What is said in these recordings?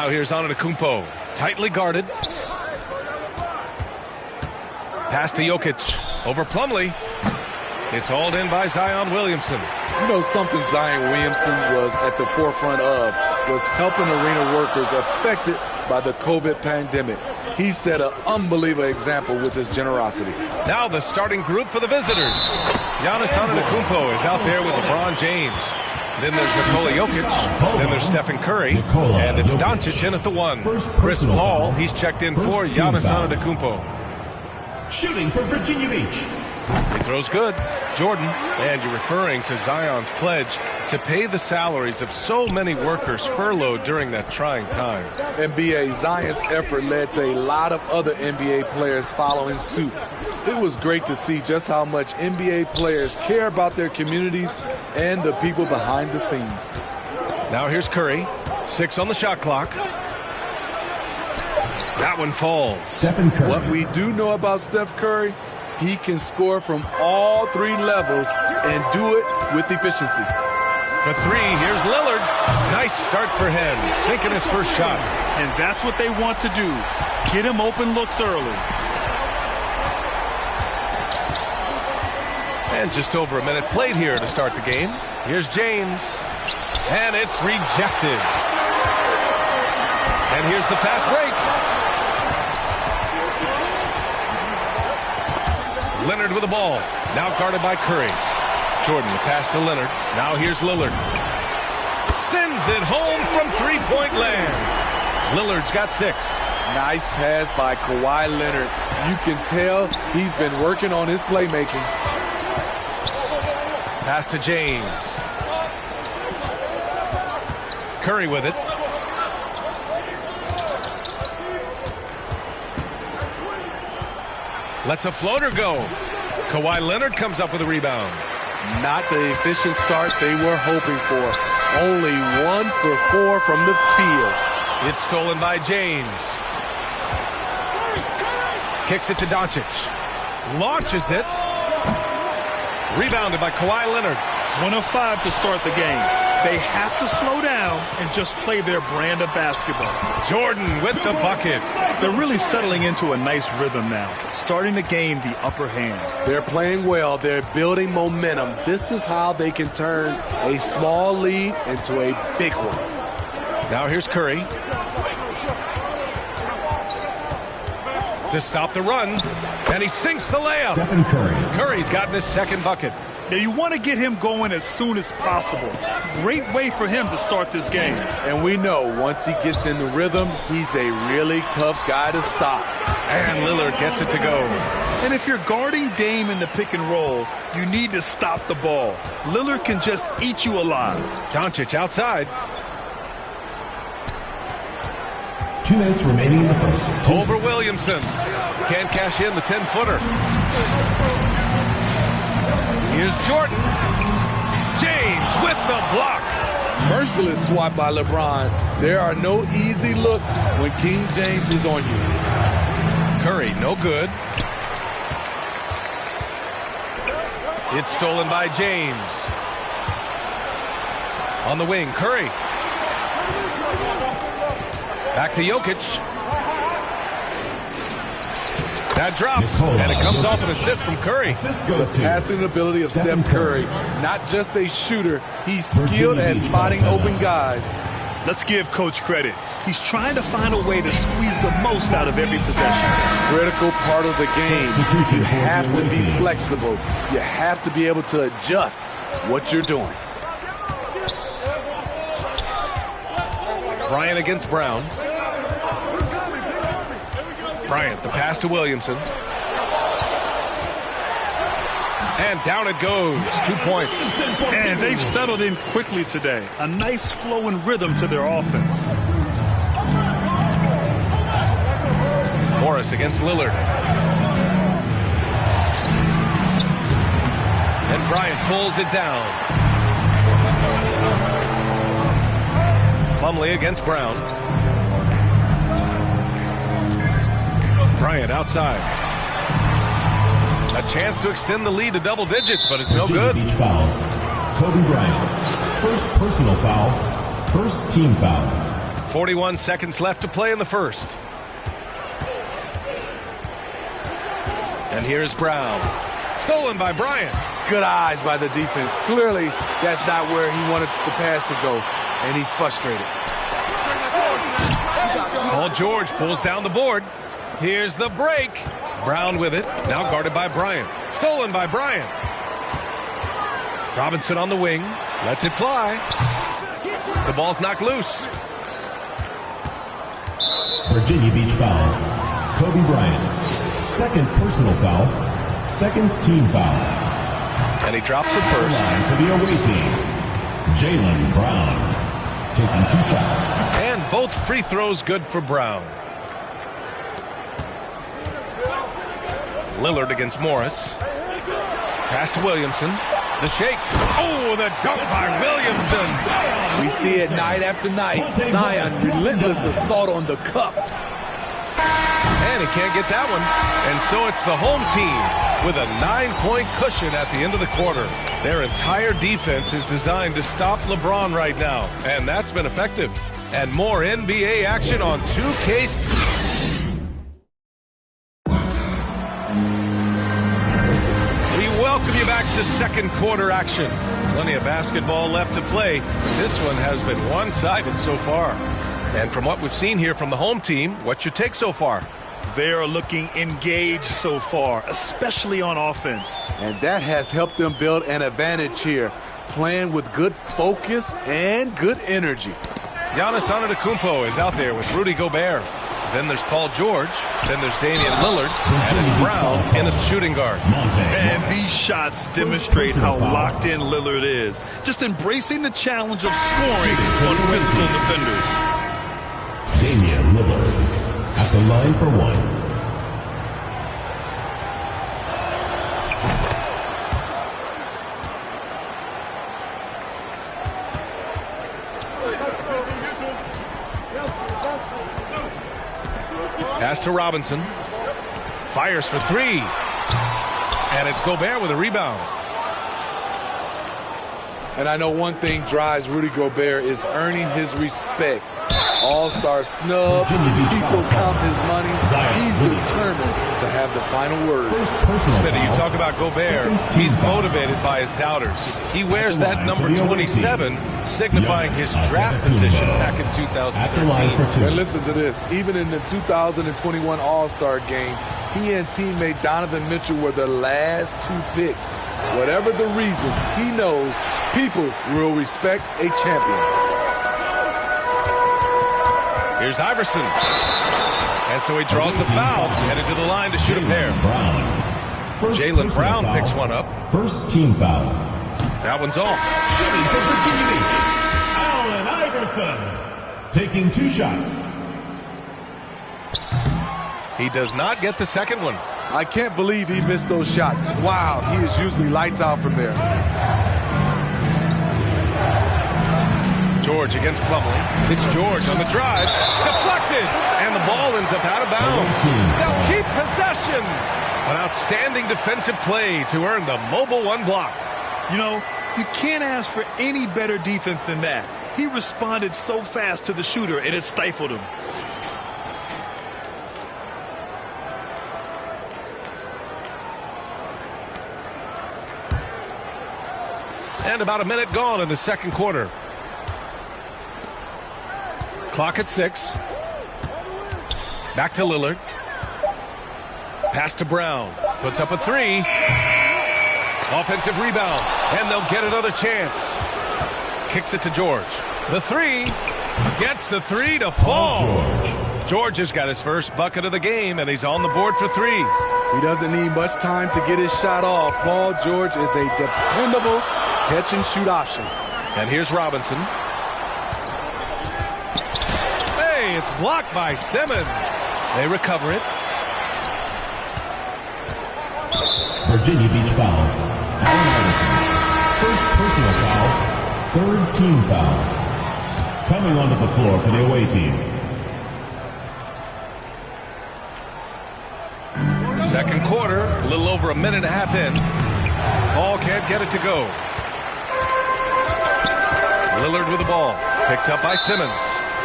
Now here's Antetokounmpo. Tightly guarded. Pass to Jokic. Over Plumlee. It's hauled in by Zion Williamson. You know something Zion Williamson was at the forefront of was helping arena workers affected by the COVID pandemic. He set an unbelievable example with his generosity. Now the starting group for the visitors. Giannis Antetokounmpo is out there with LeBron James. Then there's Nikola Jokic. Then there's Stephen Curry. And it's Doncic in at the 1. Chris Paul, he's checked in for Giannis Antetokounmpo. Shooting for Virginia Beach. He throws good. Jordan. And you're referring to Zion's pledge to pay the salaries of so many workers furloughed during that trying time. NBA, Zion's effort led to a lot of other NBA players following suit. It was great to see just how much NBA players care about their communities and the people behind the scenes. Now here's Curry. 6 on the shot clock. That one falls. Stephen Curry. What we do know about Steph Curry, he can score from all 3 levels and do it with efficiency. For 3, here's Lillard. Nice start for him, sinking his first shot. And that's what they want to do. Get him open looks early. And just over a minute played here to start the game. Here's James. And it's rejected. And here's the fast break. Leonard with the ball. Now guarded by Curry. Jordan, the pass to Leonard. Now here's Lillard. Sends it home from three-point land. Lillard's got 6. Nice pass by Kawhi Leonard. You can tell he's been working on his playmaking. Pass to James. Curry with it. Lets a floater go. Kawhi Leonard comes up with a rebound. Not the efficient start they were hoping for. Only 1 for 4 from the field. It's stolen by James. Kicks it to Doncic. Launches it. Rebounded by Kawhi Leonard. 1 of 5 to start the game. They have to slow down and just play their brand of basketball. Jordan with the bucket. They're really settling into a nice rhythm now, starting to gain the upper hand. They're playing well. They're building momentum. This is how they can turn a small lead into a big one. Now here's Curry. To stop the run, and he sinks the layup. Stephen Curry. Curry's gotten his second bucket. Now you want to get him going as soon as possible. Great way for him to start this game. And we know once he gets in the rhythm, he's a really tough guy to stop. And Lillard gets it to go. And if you're guarding Dame in the pick and roll, you need to stop the ball. Lillard can just eat you alive. Doncic outside. 2 minutes remaining in the first. Over Williamson. Can't cash in the 10-footer. Here's Jordan. James with the block. Merciless swat by LeBron. There are no easy looks when King James is on you. Curry, no good. It's stolen by James. On the wing, Curry. Back to Jokic. That drops, and it comes off an assist from Curry. The passing ability of Steph Curry, not just a shooter, he's skilled at spotting open guys. Let's give Coach credit. He's trying to find a way to squeeze the most out of every possession. Critical part of the game. You have to be flexible. You have to be able to adjust what you're doing. Bryant against Brown. Bryant, the pass to Williamson. And down it goes. 2 points. And they've settled in quickly today. A nice flowing rhythm to their offense. Morris against Lillard. And Bryant pulls it down. Plumlee against Brown. Bryant outside. A chance to extend the lead to double digits, but it's no good. Beach foul. Kobe Bryant. First personal foul. First team foul. 41 seconds left to play in the first. And here's Brown. Stolen by Bryant. Good eyes by the defense. Clearly, that's not where he wanted the pass to go, and he's frustrated. Paul George pulls down the board. Here's the break. Brown with it. Now guarded by Bryant. Stolen by Bryant. Robinson on the wing. Lets it fly. The ball's knocked loose. Virginia Beach foul. Kobe Bryant. Second personal foul. Second team foul. And he drops it first. Line for the away team. Jaylen Brown. Taking 2 shots. And both free throws good for Brown. Lillard against Morris. Pass to Williamson. The shake. Oh, the dunk by Williamson. We see it night after night. Zion's relentless assault on the cup. And he can't get that one. And so it's the home team with a 9-point cushion at the end of the quarter. Their entire defense is designed to stop LeBron right now. And that's been effective. And more NBA action on 2K. We welcome you back to second quarter action. Plenty of basketball left to play. This one has been one-sided so far. And from what we've seen here from the home team, what's your take so far? They are looking engaged so far, especially on offense. And that has helped them build an advantage here, playing with good focus and good energy. Giannis Antetokounmpo is out there with Rudy Gobert. Then there's Paul George. Then there's Damian Lillard. And it's Brown in at the shooting guard. And these shots demonstrate how locked in Lillard is. Just embracing the challenge of scoring on physical defenders. Damian Lillard at the line for 1. Pass to Robinson. Fires for 3. And it's Gobert with a rebound. And I know one thing drives Rudy Gobert is earning his respect. All-star snub, people count his money. He's determined to have the final word. Smitty, you talk about Gobert. He's motivated by his doubters. He wears that number 27, signifying his draft position back in 2013. And listen to this. Even in the 2021 All-Star game, he and teammate Donovan Mitchell were the last 2 picks. Whatever the reason, he knows people will respect a champion. Here's Iverson. And so he draws the foul, headed to the line to shoot a pair. Jaylen Brown picks one up. First team foul. That one's off. Shooting for Virginia Beach. Allen Iverson. Taking 2 shots. He does not get the second one. I can't believe he missed those shots. Wow, he is usually lights out from there. George against Plumlee. It's George on the drive. Deflected. And the ball ends up out of bounds. They'll keep possession. An outstanding defensive play to earn the mobile 1 block. You know, you can't ask for any better defense than that. He responded so fast to the shooter, and it stifled him. And about a minute gone in the second quarter. Clock at 6. Back to Lillard. Pass to Brown. Puts up a 3. Offensive rebound. And they'll get another chance. Kicks it to George. The 3. Gets the 3 to fall. George has got his first bucket of the game, and he's on the board for 3. He doesn't need much time to get his shot off. Paul George is a dependable catch-and-shoot option. And here's Robinson. It's blocked by Simmons. They recover it. Virginia Beach foul. Allen Iverson. First personal foul. Third team foul. Coming onto the floor for the away team. Second quarter, a little over a minute and a half in. Ball can't get it to go. Lillard with the ball. Picked up by Simmons.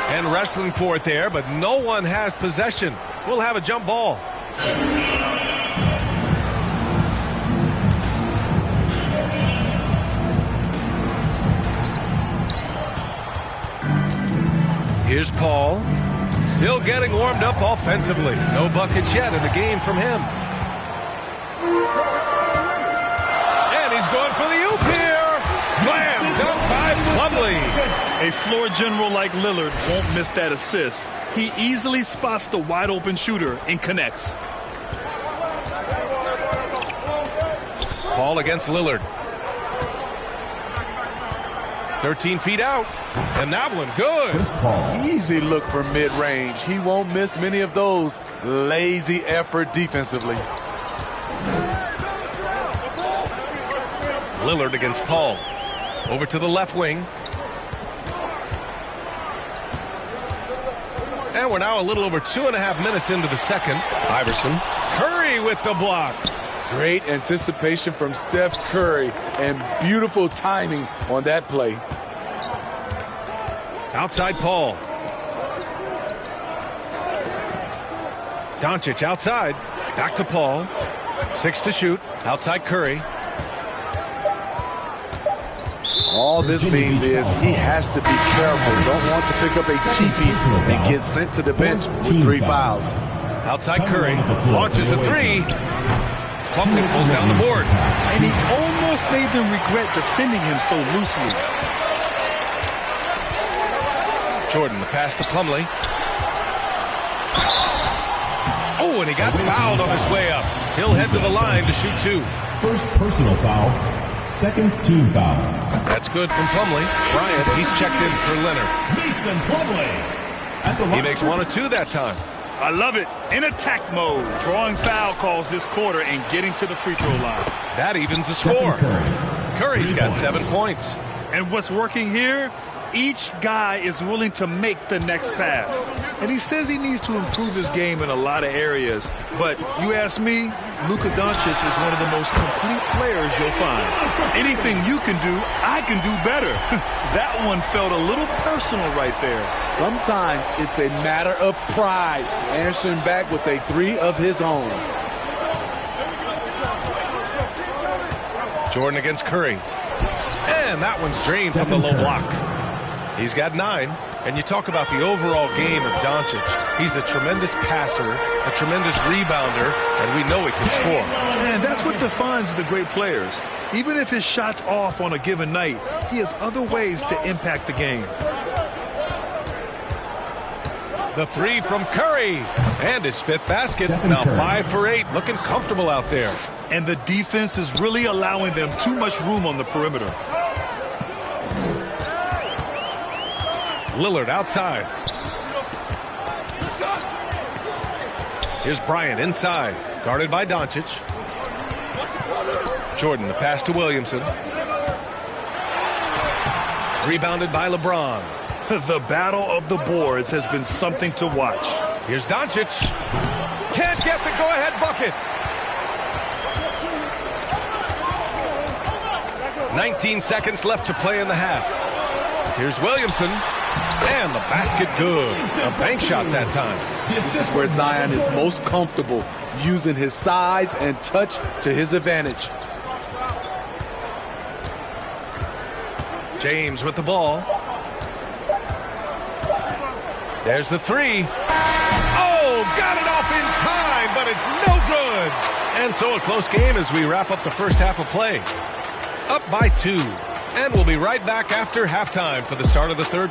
And wrestling for it there, but no one has possession. We'll have a jump ball. Here's Paul. Still getting warmed up offensively. No buckets yet in the game from him. And he's going for the oop here. Slam dunk by Plumlee. A floor general like Lillard won't miss that assist. He easily spots the wide open shooter and connects. Paul against Lillard. 13 feet out. And that one good. Easy look for mid-range. He won't miss many of those. Lazy effort defensively. Lillard against Paul. Over to the left wing. And we're now a little over 2.5 minutes into the second. Iverson. Curry with the block. Great anticipation from Steph Curry and beautiful timing on that play. Outside Paul. Doncic outside. Back to Paul. 6 to shoot. Outside Curry. All this means is he has to be careful. Don't want to pick up a cheapie and get sent to the bench with 3 fouls. Outside Curry. Launches a 3. Plumlee pulls down the board. And he almost made them regret defending him so loosely. Jordan, the pass to Plumlee. Oh, and he got fouled on his way up. He'll head to the line to shoot 2. First personal foul. Second team foul. That's good from Plumlee. Bryant, he's checked in for Leonard. Mason Plumlee. He makes 1 or 2 that time. I love it. In attack mode. Drawing foul calls this quarter and getting to the free throw line. That evens the score. Curry's got 7 points. And what's working here? Each guy is willing to make the next pass. And he says he needs to improve his game in a lot of areas. But you ask me, Luka Doncic is one of the most complete players you'll find. Anything you can do, I can do better. That one felt a little personal right there. Sometimes it's a matter of pride, answering back with a 3 of his own. Jordan against Curry. And that one's drained from the low block. He's got 9. And you talk about the overall game of Doncic. He's a tremendous passer, a tremendous rebounder, and we know he can score. And that's what defines the great players. Even if his shot's off on a given night, he has other ways to impact the game. The 3 from Curry. And his 5th basket. Now 5 for 8. Looking comfortable out there. And the defense is really allowing them too much room on the perimeter. Lillard outside. Here's Bryant inside. Guarded by Doncic. Jordan, the pass to Williamson. Rebounded by LeBron. The battle of the boards has been something to watch. Here's Doncic. Can't get the go-ahead bucket. 19 seconds left to play in the half. Here's Williamson. And the basket good. A bank shot that time. This is where Zion is most comfortable, using his size and touch to his advantage. James with the ball. There's the 3. Oh, got it off in time, but it's no good. And so a close game as we wrap up the first half of play. Up by 2. And we'll be right back after halftime for the start of the third.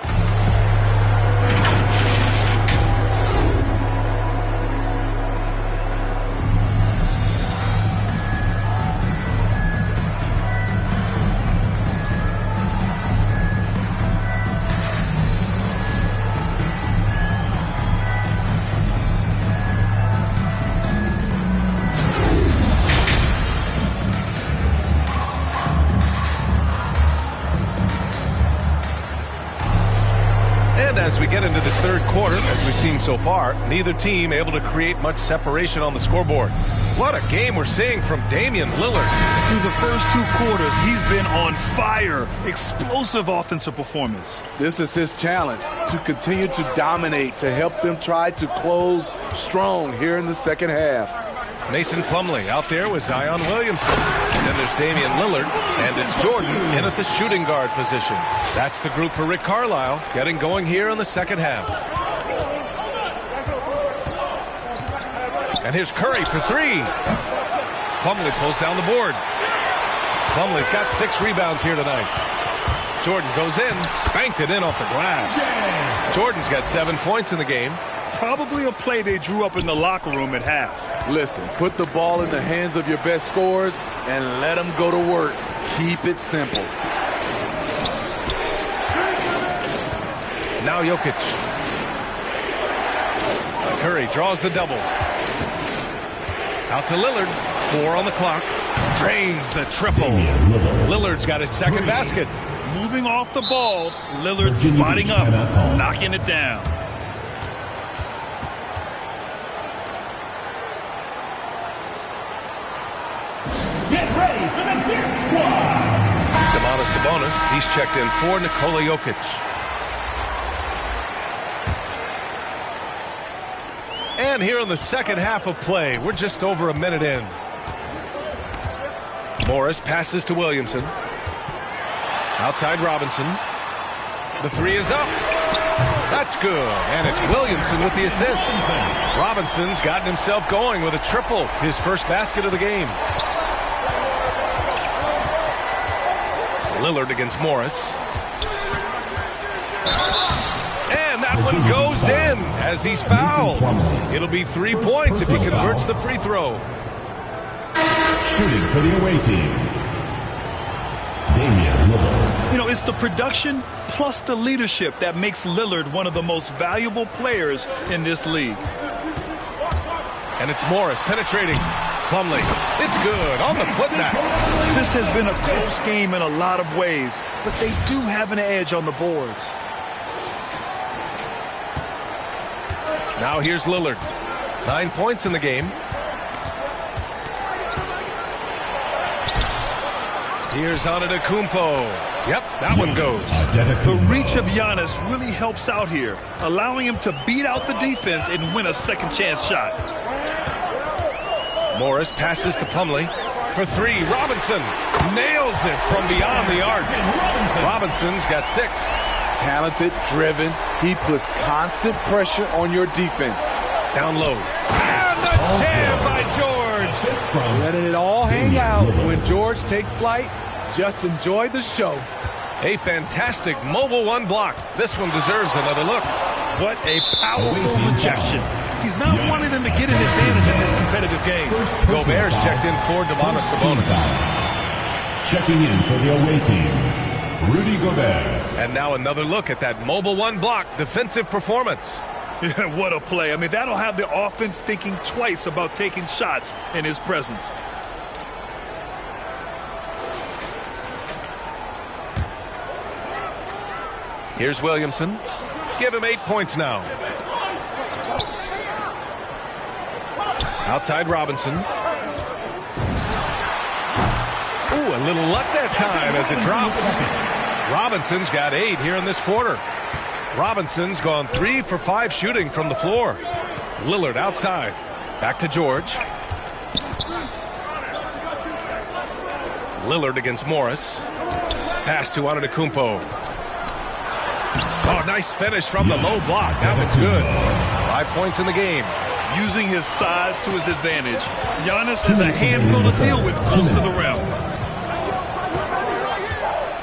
as we get into this third quarter, as we've seen so far, neither team able to create much separation on the scoreboard. What a game we're seeing from Damian Lillard. Through the first two quarters, he's been on fire. Explosive offensive performance. This is his challenge, to continue to dominate, to help them try to close strong here in the second half. Mason Plumlee out there with Zion Williamson. And then there's Damian Lillard, and it's Jordan in at the shooting guard position. That's the group for Rick Carlisle, getting going here in the second half. And here's Curry for three. Plumlee pulls down the board. Plumlee's got 6 rebounds here tonight. Jordan goes in, banked it in off the glass. Jordan's got 7 points in the game. Probably a play they drew up in the locker room at half. Listen, put the ball in the hands of your best scorers and let them go to work. Keep it simple. Now Jokic. Curry draws the double. Out to Lillard. 4 on the clock. Drains the triple. Lillard's got his second basket. Moving off the ball, Lillard spotting up, knocking it down. Domantas Sabonis, he's checked in for Nikola Jokic. And here in the second half of play, we're just over a minute in. Morris passes to Williamson. Outside Robinson. The three is up. That's good. And it's Williamson with the assist. Robinson's gotten himself going with a triple, his first basket of the game. Lillard against Morris. And that one goes in as he's fouled. It'll be 3 points if he converts the free throw. Shooting for the away team, Damian Lillard. You know, it's the production plus the leadership that makes Lillard one of the most valuable players in this league. And it's Morris penetrating. Plumlee, it's good on the putback. This has been a close game in a lot of ways, but they do have an edge on the boards. Now here's Lillard. 9 points in the game. Here's Antetokounmpo. Yep, that one goes. The reach of Giannis really helps out here, allowing him to beat out the defense and win a second chance shot. Morris passes to Plumlee for three. Robinson nails it from beyond the arc. Robinson's got 6. Talented, driven. He puts constant pressure on your defense. Down low. And the jam by George. Letting it all hang out. When George takes flight, just enjoy the show. A fantastic mobile one block. This one deserves another look. What a powerful rejection. He's not wanting them to get an advantage in this competitive game. Gobert's checked in for Domantas Sabonis. Checking in for the away team, Rudy Gobert. And now another look at that mobile one block defensive performance. What a play. I mean, that'll have the offense thinking twice about taking shots in his presence. Here's Williamson. Give him 8 points now. Outside Robinson. Ooh, a little luck that time as it drops. Robinson's got 8 here in this quarter. Robinson's gone 3 for 5 shooting from the floor. Lillard outside. Back to George. Lillard against Morris. Pass to Antetokounmpo. Oh, nice finish from the low block. That one's good. 5 points in the game. Using his size to his advantage. Giannis is a handful to deal with close to the rim.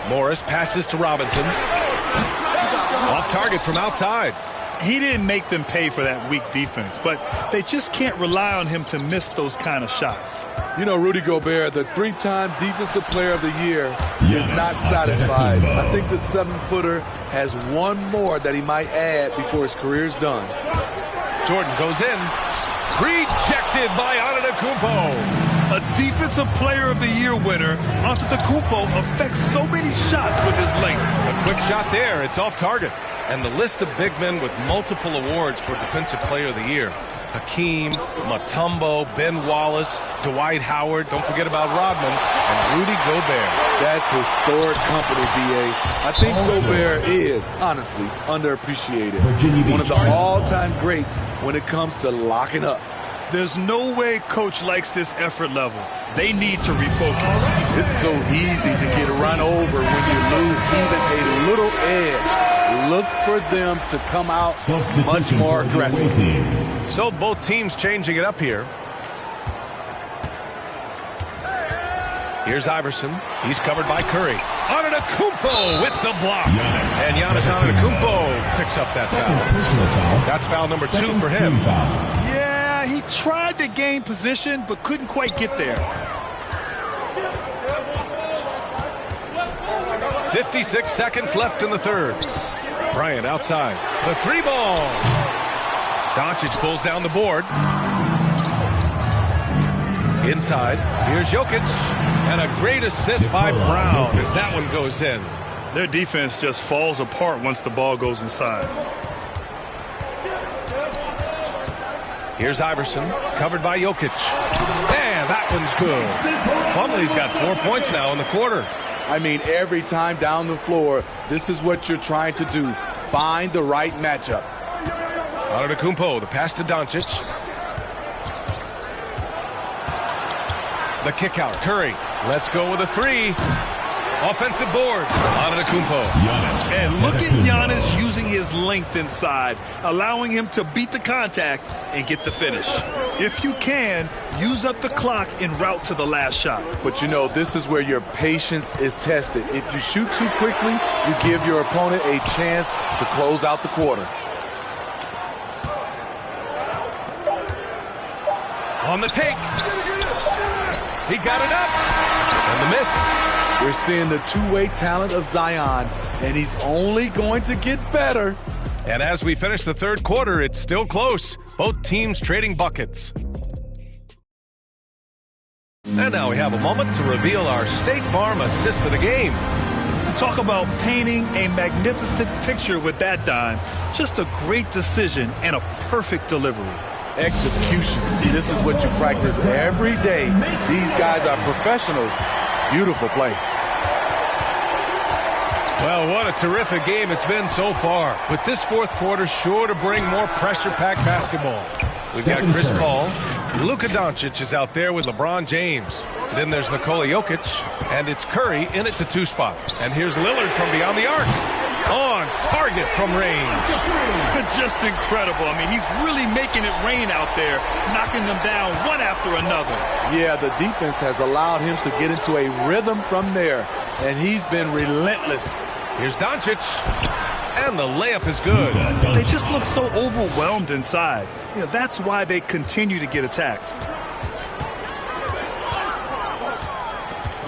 Morris passes to Robinson. Off target from outside. He didn't make them pay for that weak defense, but they just can't rely on him to miss those kind of shots. You know, Rudy Gobert, the 3-time Defensive Player of the Year, is not satisfied. I think the 7-footer has one more that he might add before his career's done. Jordan goes in. Rejected by Antetokounmpo. A Defensive Player of the Year winner, Antetokounmpo affects so many shots with his length. A quick shot there. It's off target. And the list of big men with multiple awards for Defensive Player of the Year. Hakeem, Mutombo, Ben Wallace, Dwight Howard, don't forget about Rodman, and Rudy Gobert. That's historic company, B.A. I think Gobert is, honestly, underappreciated. One of the all-time greats when it comes to locking up. There's no way Coach likes this effort level. They need to refocus. It's so easy to get run over when you lose even a little edge. Look for them to come out much more aggressive. So both teams changing it up here. Here's Iverson. He's covered by Curry. Antetokounmpo with the block. And Giannis Antetokounmpo picks up that foul. That's foul number 2 for him. Yeah, he tried to gain position, but couldn't quite get there. 56 seconds left in the third. Bryant outside. The 3-ball. Doncic pulls down the board. Inside. Here's Jokic. And a great assist by Brown as that one goes in. Their defense just falls apart once the ball goes inside. Here's Iverson. Covered by Jokic. And that one's good. Plumlee's got 4 points now in the quarter. I mean, every time down the floor, this is what you're trying to do. Find the right matchup. Antetokounmpo, the pass to Doncic. The kick out. Curry. Let's go with a 3. Offensive board. Antetokounmpo. And look at Giannis using his length inside, allowing him to beat the contact and get the finish. If you can, use up the clock en route to the last shot. But you know, this is where your patience is tested. If you shoot too quickly, you give your opponent a chance to close out the quarter. On the take. He got it up. And the miss. We're seeing the two-way talent of Zion, and he's only going to get better. And as we finish the third quarter, it's still close. Both teams trading buckets. And now we have a moment to reveal our State Farm assist of the game. Talk about painting a magnificent picture with that dime. Just a great decision and a perfect delivery. Execution. This is what you practice every day. These guys are professionals. Beautiful play. Well, what a terrific game it's been so far. But this fourth quarter sure to bring more pressure-packed basketball. We've got Chris Paul. Luka Doncic is out there with LeBron James. Then there's Nikola Jokic. And it's Curry in at the 2 spot. And here's Lillard from beyond the arc. On target from range. Just incredible. I mean, he's really making it rain out there, knocking them down one after another. Yeah, the defense has allowed him to get into a rhythm from there, and he's been relentless. Here's Doncic, and the layup is good. They just look so overwhelmed inside. You know, that's why they continue to get attacked.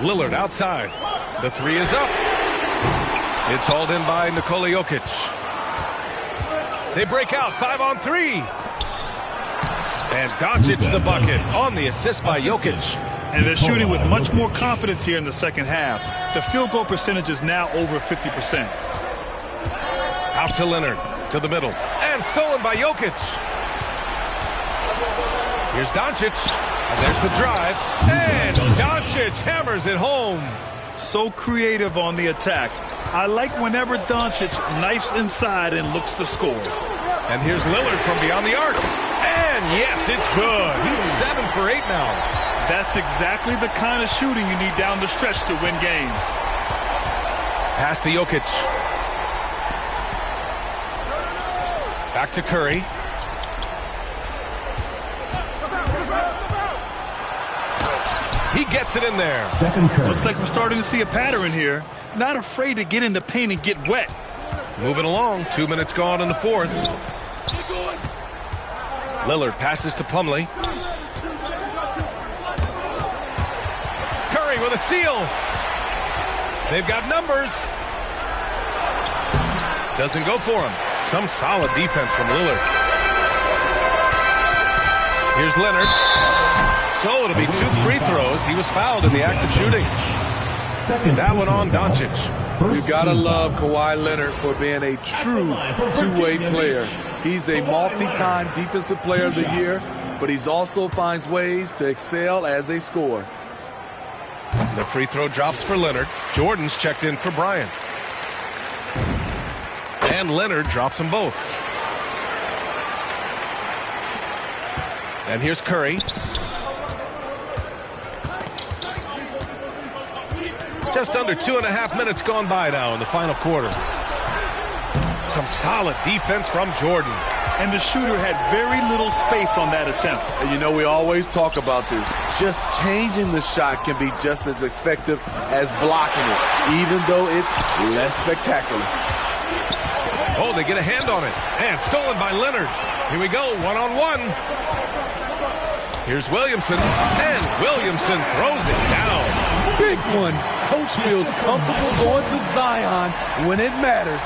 Lillard outside. The 3 is up. It's hauled in by Nikola Jokic. They break out 5 on 3. And Doncic the bucket on the assist by Jokic. And they're shooting with much more confidence here in the second half. The field goal percentage is now over 50%. Out to Leonard, to the middle, and stolen by Jokic. Here's Doncic, and there's the drive. And Doncic hammers it home. So creative on the attack. I like whenever Doncic knifes inside and looks to score. And here's Lillard from beyond the arc. And yes, it's good. He's 7 for 8 now. That's exactly the kind of shooting you need down the stretch to win games. Pass to Jokic. Back to Curry. He gets it in there. Looks like we're starting to see a pattern here. Not afraid to get in the paint and get wet. Moving along. 2 minutes gone in the fourth. Lillard passes to Plumlee. Curry with a steal. They've got numbers. Doesn't go for him. Some solid defense from Lillard. Here's Leonard. So it'll be 2 free throws. He was fouled in the act of shooting. That one on Doncic. You gotta love Kawhi Leonard for being a true two-way player. He's a multi-time defensive player of the year, but he also finds ways to excel as a scorer. The free throw drops for Leonard. Jordan's checked in for Bryant. And Leonard drops them both. And here's Curry. Just under 2.5 minutes gone by now in the final quarter. Some solid defense from Jordan. And the shooter had very little space on that attempt. And you know, we always talk about this. Just changing the shot can be just as effective as blocking it, even though it's less spectacular. Oh, they get a hand on it. And stolen by Leonard. Here we go, one-on-one. Here's Williamson. And Williamson throws it down. Big one. Coach feels comfortable going to Zion when it matters.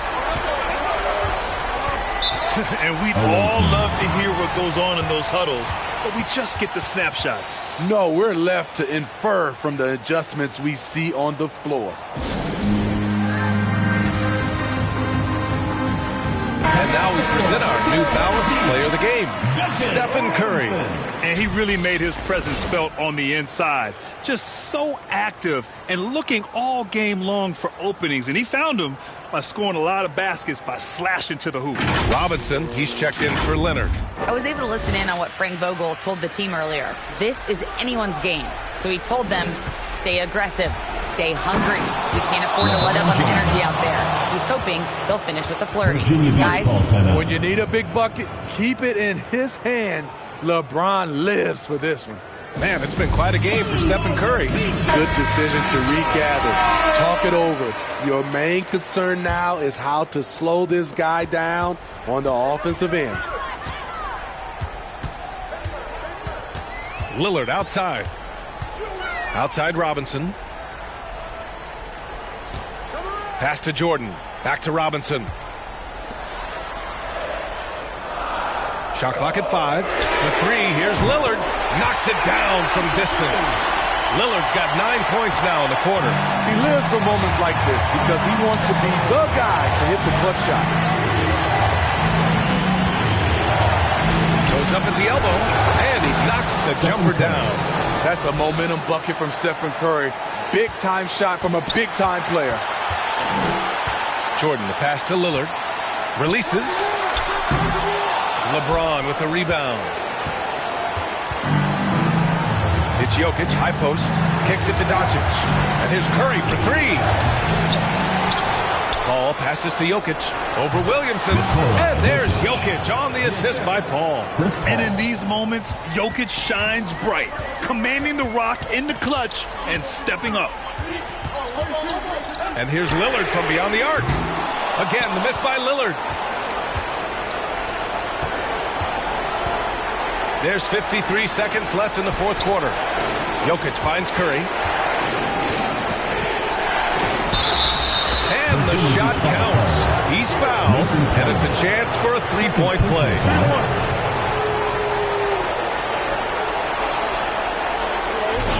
And we'd all love to hear what goes on in those huddles, but we just get the snapshots. No, we're left to infer from the adjustments we see on the floor. And now we present our new balanced player of the game, Stephen Curry. And he really made his presence felt on the inside. Just so active and looking all game long for openings. And he found them by scoring a lot of baskets by slashing to the hoop. Robinson, he's checked in for Leonard. I was able to listen in on what Frank Vogel told the team earlier. This is anyone's game. So he told them, stay aggressive, stay hungry. We can't afford to let up on the energy out there. He's hoping they'll finish with a flurry. Guys, when you need a big bucket, keep it in his hands. LeBron lives for this one. Man, it's been quite a game for Stephen Curry. Good decision to regather. Talk it over. Your main concern now is how to slow this guy down on the offensive end. Lillard outside. Outside Robinson. Pass to Jordan. Back to Robinson. Shot clock at 5. For 3, here's Lillard. Knocks it down from distance. Lillard's got 9 points now in the quarter. He lives for moments like this because he wants to be the guy to hit the clutch shot. Goes up at the elbow, and he knocks the jumper down. That's a momentum bucket from Stephen Curry. Big-time shot from a big-time player. Jordan, the pass to Lillard. Releases. LeBron with the rebound. It's Jokic, high post. Kicks it to Doncic. And here's Curry for 3. Paul passes to Jokic. Over Williamson. And there's Jokic on the assist by Paul. And in these moments, Jokic shines bright, commanding the rock in the clutch and stepping up. And here's Lillard from beyond the arc. Again, the miss by Lillard. There's 53 seconds left in the fourth quarter. Jokic finds Curry. And the shot counts. He's fouled, and it's a chance for a three-point play.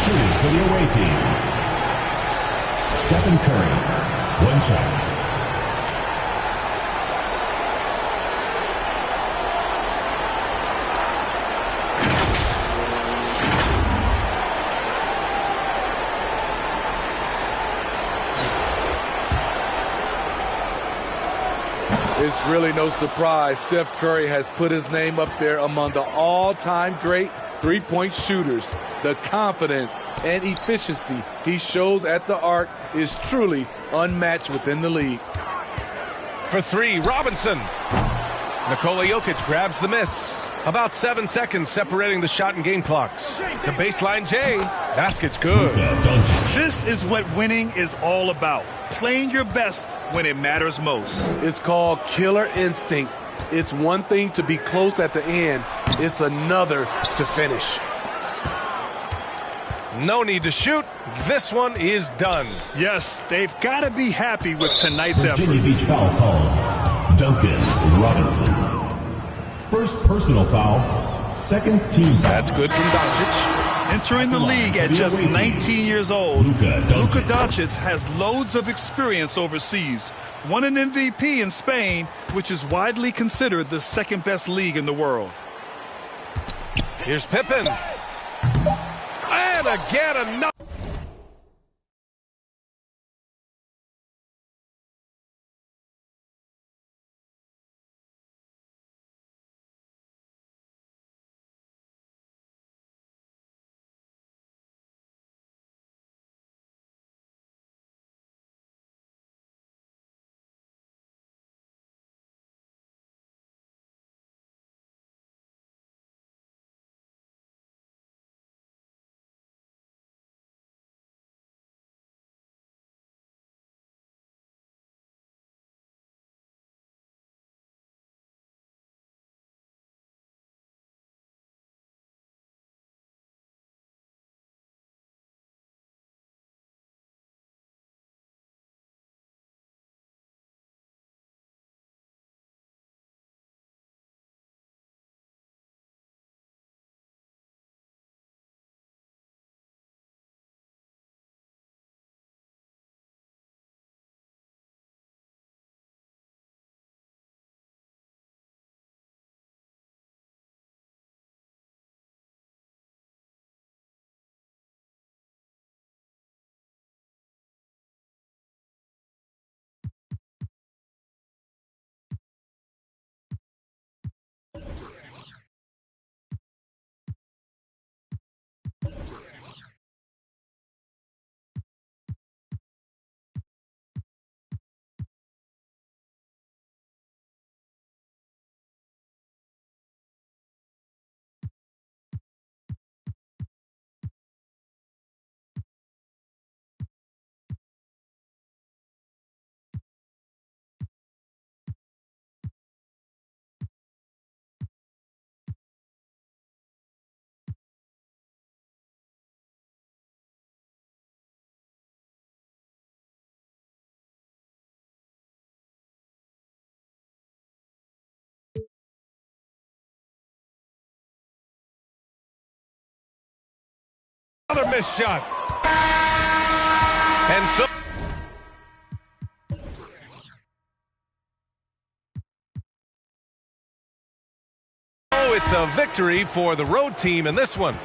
Shooting for the away team, Stephen Curry. 1 shot. It's really no surprise Steph Curry has put his name up there among the all-time great three-point shooters. The confidence and efficiency he shows at the arc is truly unmatched within the league. For 3, Robinson. Nikola Jokic grabs the miss. About 7 seconds separating the shot and game clocks. The baseline J. Basket's good. This is what winning is all about. Playing your best when it matters most. It's called killer instinct. It's one thing to be close at the end. It's another to finish. No need to shoot. This one is done. Yes, they've got to be happy with tonight's effort. Virginia Beach foul call. Duncan Robinson. First personal foul. Second team foul. That's good from Doncic. Entering the league at just 19 years old, Luka Doncic has loads of experience overseas. Won an MVP in Spain, which is widely considered the second best league in the world. Here's Pippen. And again, another. Another missed shot. And so it's a victory for the road team in this one.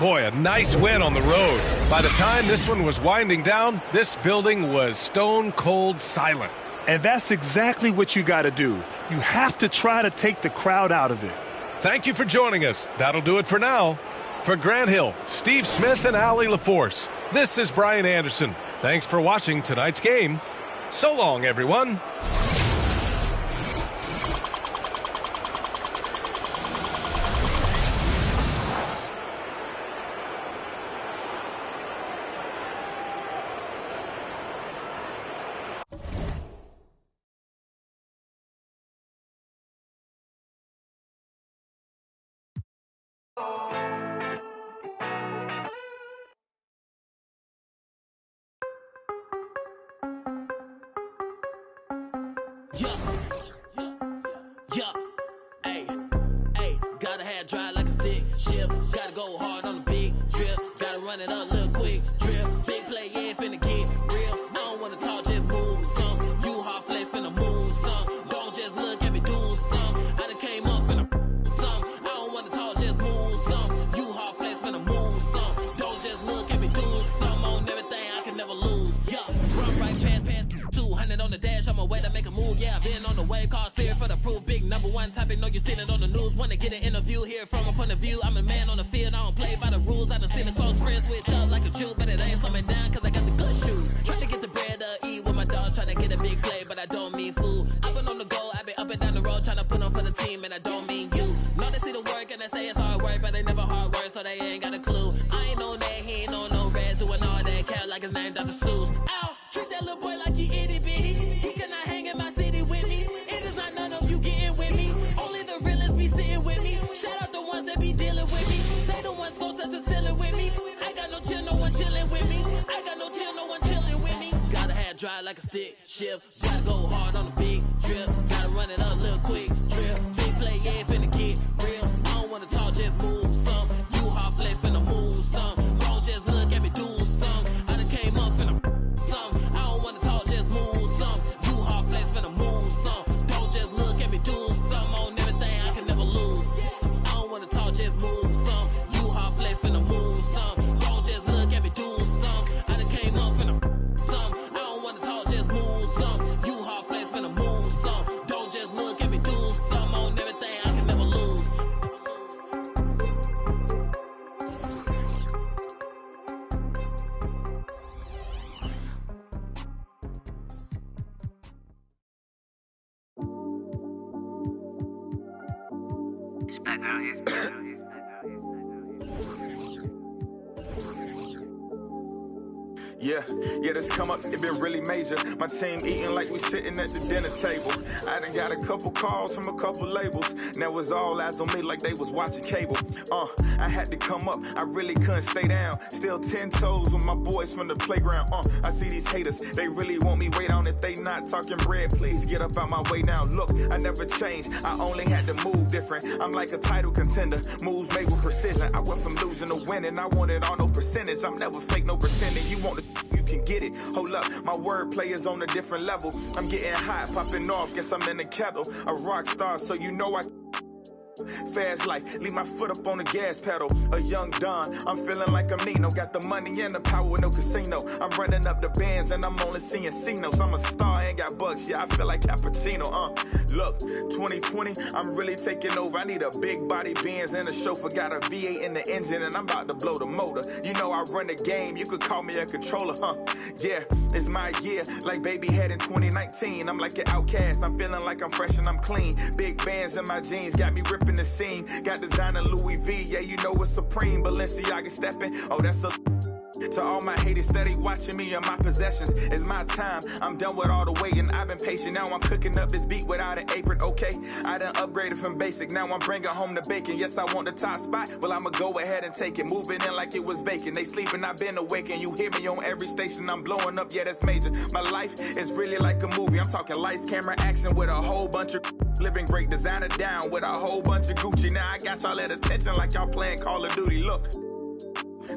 Boy, a nice win on the road. By the time this one was winding down, this building was stone cold silent. And that's exactly what you got to do. You have to try to take the crowd out of it. Thank you for joining us. That'll do it for now. For Grant Hill, Steve Smith, and Allie LaForce, this is Brian Anderson. Thanks for watching tonight's game. So long, everyone. Gotta have dry like a stick shift. Gotta go hard on the big drip. Gotta run it up, little quick drip. Big play, yeah, finna get real. I don't wanna talk, just move some. You hard flex, finna move some. Don't just look at me, do some. I done came up, finna some. I don't wanna talk, just move some. You hard flex, finna move some. Don't just look at me, do some. On everything, I can never lose. Yeah, run right past 200 on the dash. On my way to make a move. Yeah, been on the way, call clear for the proof. Big number one topic, know you seen it on the news. Wanna get an interview here from a point of view. I'm a man on the field, I don't play by the rules. I done seen a close friend switch up like a Jew, but it ain't slowing down cause I got the good shoes. Trying to get the bread to eat with my dog, trying to get a big play, but I don't mean food. I've been on the go, I've been up and down the road, trying to put on for the team, and I don't mean you. Know they see the work and they say it's hard work, but they never hard work, so they ain't got a clue. I ain't on that, he ain't on no reds, doing all that cat like his name Dr. Seuss. Ow, treat that little boy like he itty bitty. He cannot hang in my city with me. It is not none of you getting with me. Only the realists be sitting with me. Shout out the ones that be dealing with me. They the ones gon' touch the ceiling with me. I got no chill, no one chilling with me. I got no chill, no one chilling with me. Gotta have dry like a stick shift. Gotta go hard on the big drip. Gotta run it up, little quick drip. Big play, yeah, finna get real. I don't wanna talk, just move some. You hard flex, finna move some. move some. You hard flex finna move some. Don't just look at me do some. I done came up finna some. I don't wanna talk, just move some. You hard flex finna move some. Don't just look at me do some. On everything I can never lose. Yeah, this come up, it been really major. My team eating like we sitting at the dinner table. I done got a couple calls from a couple labels. Now it's all eyes on me like they was watching cable. I had to come up, I really couldn't stay down. Still 10 toes with my boys from the playground. I see these haters, they really want me way down. If they not talking bread, please get up out my way now. Look, I never changed, I only had to move different. I'm like a title contender, moves made with precision. I went from losing to winning, I want it on no percentage. I'm never fake, no pretending. You want to, you can get it. Hold up, my wordplay is on a different level. I'm getting hot, popping off, guess I'm in the kettle. A rock star, so you know I fast life, leave my foot up on the gas pedal. A young Don, I'm feeling like I'm Nino. Got the money and the power with no casino. I'm running up the bands and I'm only seeing C-notes. I'm a star, ain't got bucks, yeah, I feel like Cappuccino. Look, 2020, I'm really taking over. I need a big body Benz and a chauffeur. Got a V8 in the engine and I'm about to blow the motor. You know I run the game, you could call me a controller, Yeah, it's my year, like baby had in 2019. I'm like an outcast, I'm feeling like I'm fresh and I'm clean. Big bands in my jeans, got me ripping the scene. Got designer Louis V, yeah, you know it's supreme. Balenciaga stepping, oh, that's a... To all my haters steady watching me and my possessions, it's my time. I'm done with all the waiting, I've been patient. Now I'm cooking up this beat without an apron, okay? I done upgraded from basic, now I'm bringing home the bacon. Yes, I want the top spot, well, I'ma go ahead and take it. Moving in like it was vacant, they sleeping, I've been awakened. You hear me on every station, I'm blowing up, yeah, that's major. My life is really like a movie, I'm talking lights, camera, action with a whole bunch of... Living great, designer down with a whole bunch of Gucci. Now I got y'all at attention like y'all playing Call of Duty, look.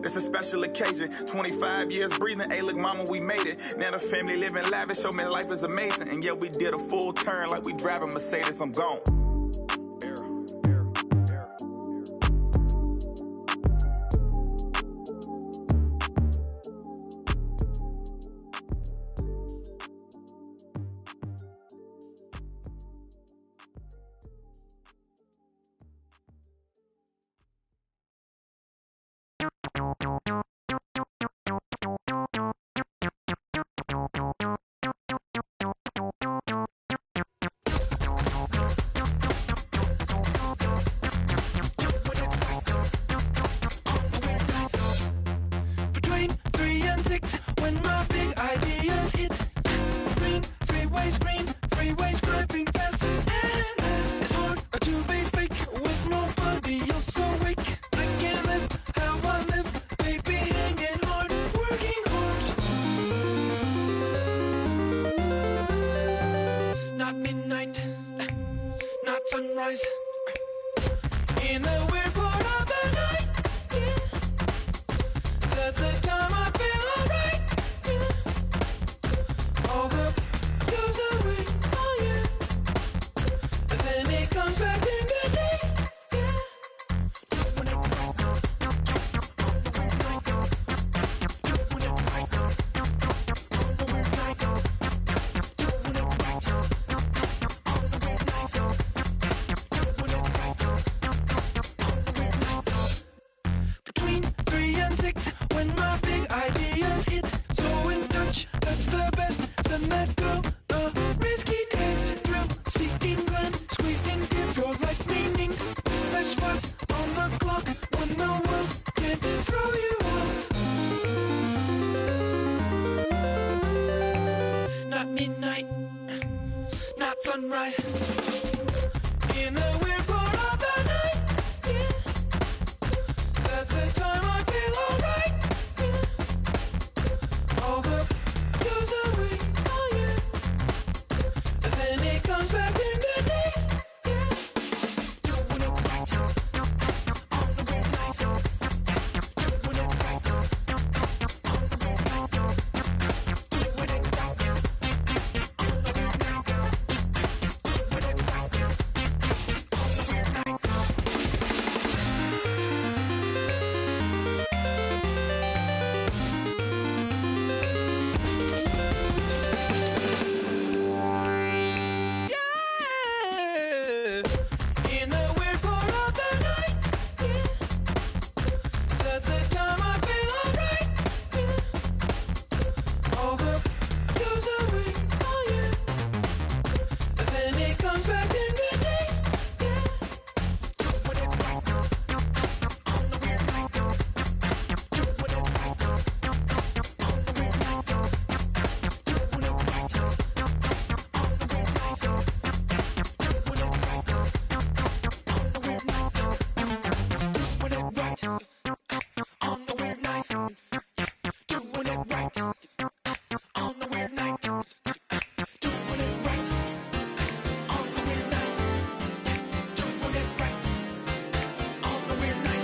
It's a special occasion, 25 years breathing, hey look mama, we made it. Now the family living lavish, show me life is amazing. And yeah, we did a full turn like we driving Mercedes, I'm gone. night. Doing it right. On a weird night. Doing it right. On a weird night. Doing it right. On a weird night.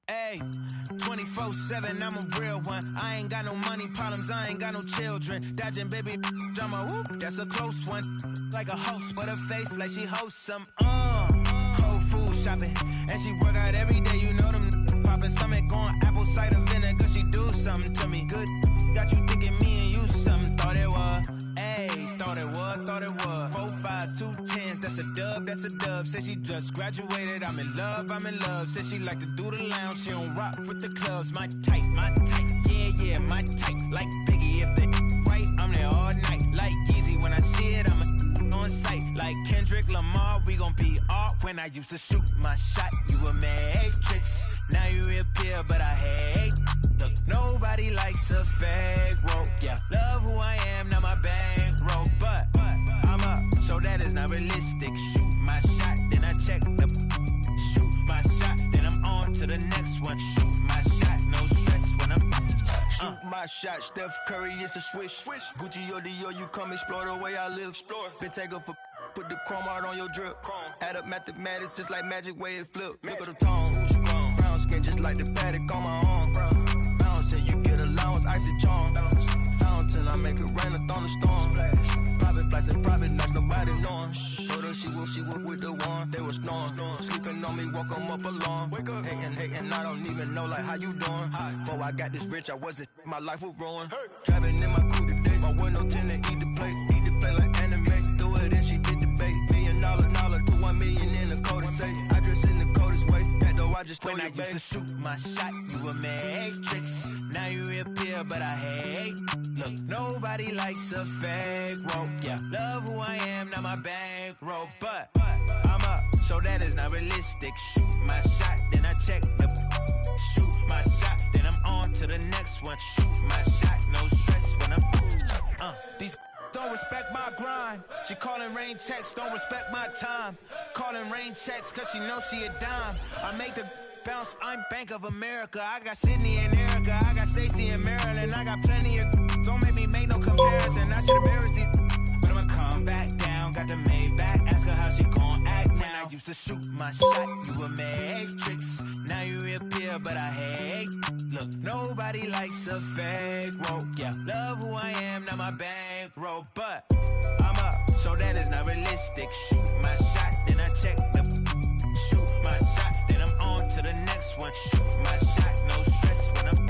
Hey, 24/7, I'm a real one. I ain't got no money problems, I ain't got no children. Dodging baby drama, whoop, that's a close one. Like a host, but her face like she hosts some. Whole food shopping, and she work out every day. You know them popping stomach on apple cider vinegar. She do something to me good. Got you thinking me and you something. Thought it was. Ayy, thought it was. 4 5s, 2 10s, that's a dub, that's a dub. Said she just graduated, I'm in love. Said she like to do the lounge, she don't rock with the clubs. My type, yeah, my type. Like Biggie, if they right, I'm there all night. Like Yeezy, when I see it, I'm on sight. Like Kendrick Lamar, we gon' be off. When I used to shoot my shot, you a matrix. Now you reappear, but I hate. Look, nobody likes a fake rope. Yeah, love who I am, not my bankroll. But I'm up, so that is not realistic. Shoot my shot, then I check the. Shoot my shot, then I'm on to the next one. Shoot my shot, no stress when I'm. Shoot my shot, Steph Curry, it's a swish. Gucci or Dior, you come explore the way I live. Been taken for. Put the chrome out on your drip. Add up mathematics just like magic way it flip. Look at the tone. Brown skin just like the paddock on my arm. Bouncing, you get allowance, icy charm. Fountain, I make it rain, a thunderstorm. Private flights and private nights, nobody knowing. Told her she would with the one. They was snoring. Sleeping on me, woke them up alone. Hating, I don't even know like how you doing. Before I got this rich, I wasn't. My life was ruined. Driving in my coupe today, my window tinted, eat the plate like anime. Do it and she did debate. $1 million, to 1 million in the code to say. I dress in the coldest way. That though I just throw your bait. When I used to shoot my shot, you a matrix. Now you reappear, but I hate. Look, nobody likes a fake rope. Yeah, love who I am, not my bankroll. But I'm up, so that is not realistic. Shoot my shot, then I check the. Shoot my shot, then I'm on to the next one. Shoot my shot, no stress when I'm. These don't respect my grind. She calling rain checks, don't respect my time. Calling rain checks, cause she knows she a dime. I make the bounce, I'm Bank of America. I got Sydney and Erica, I got Stacy and Maryland. I got plenty of. Don't make me make no comparison. I should embarrass these. But I'ma come back down. Got the Maybach, ask her how she gon' act now. When I used to shoot my shot, you a matrix. Now you reappear, but I hate. Look, nobody likes a fake rope. Yeah, love who I am, not my bankroll. But I'm up, so that is not realistic. Shoot my shot, then I check the. Shoot my shot, then I'm on to the next one. Shoot my shot, no stress when I'm.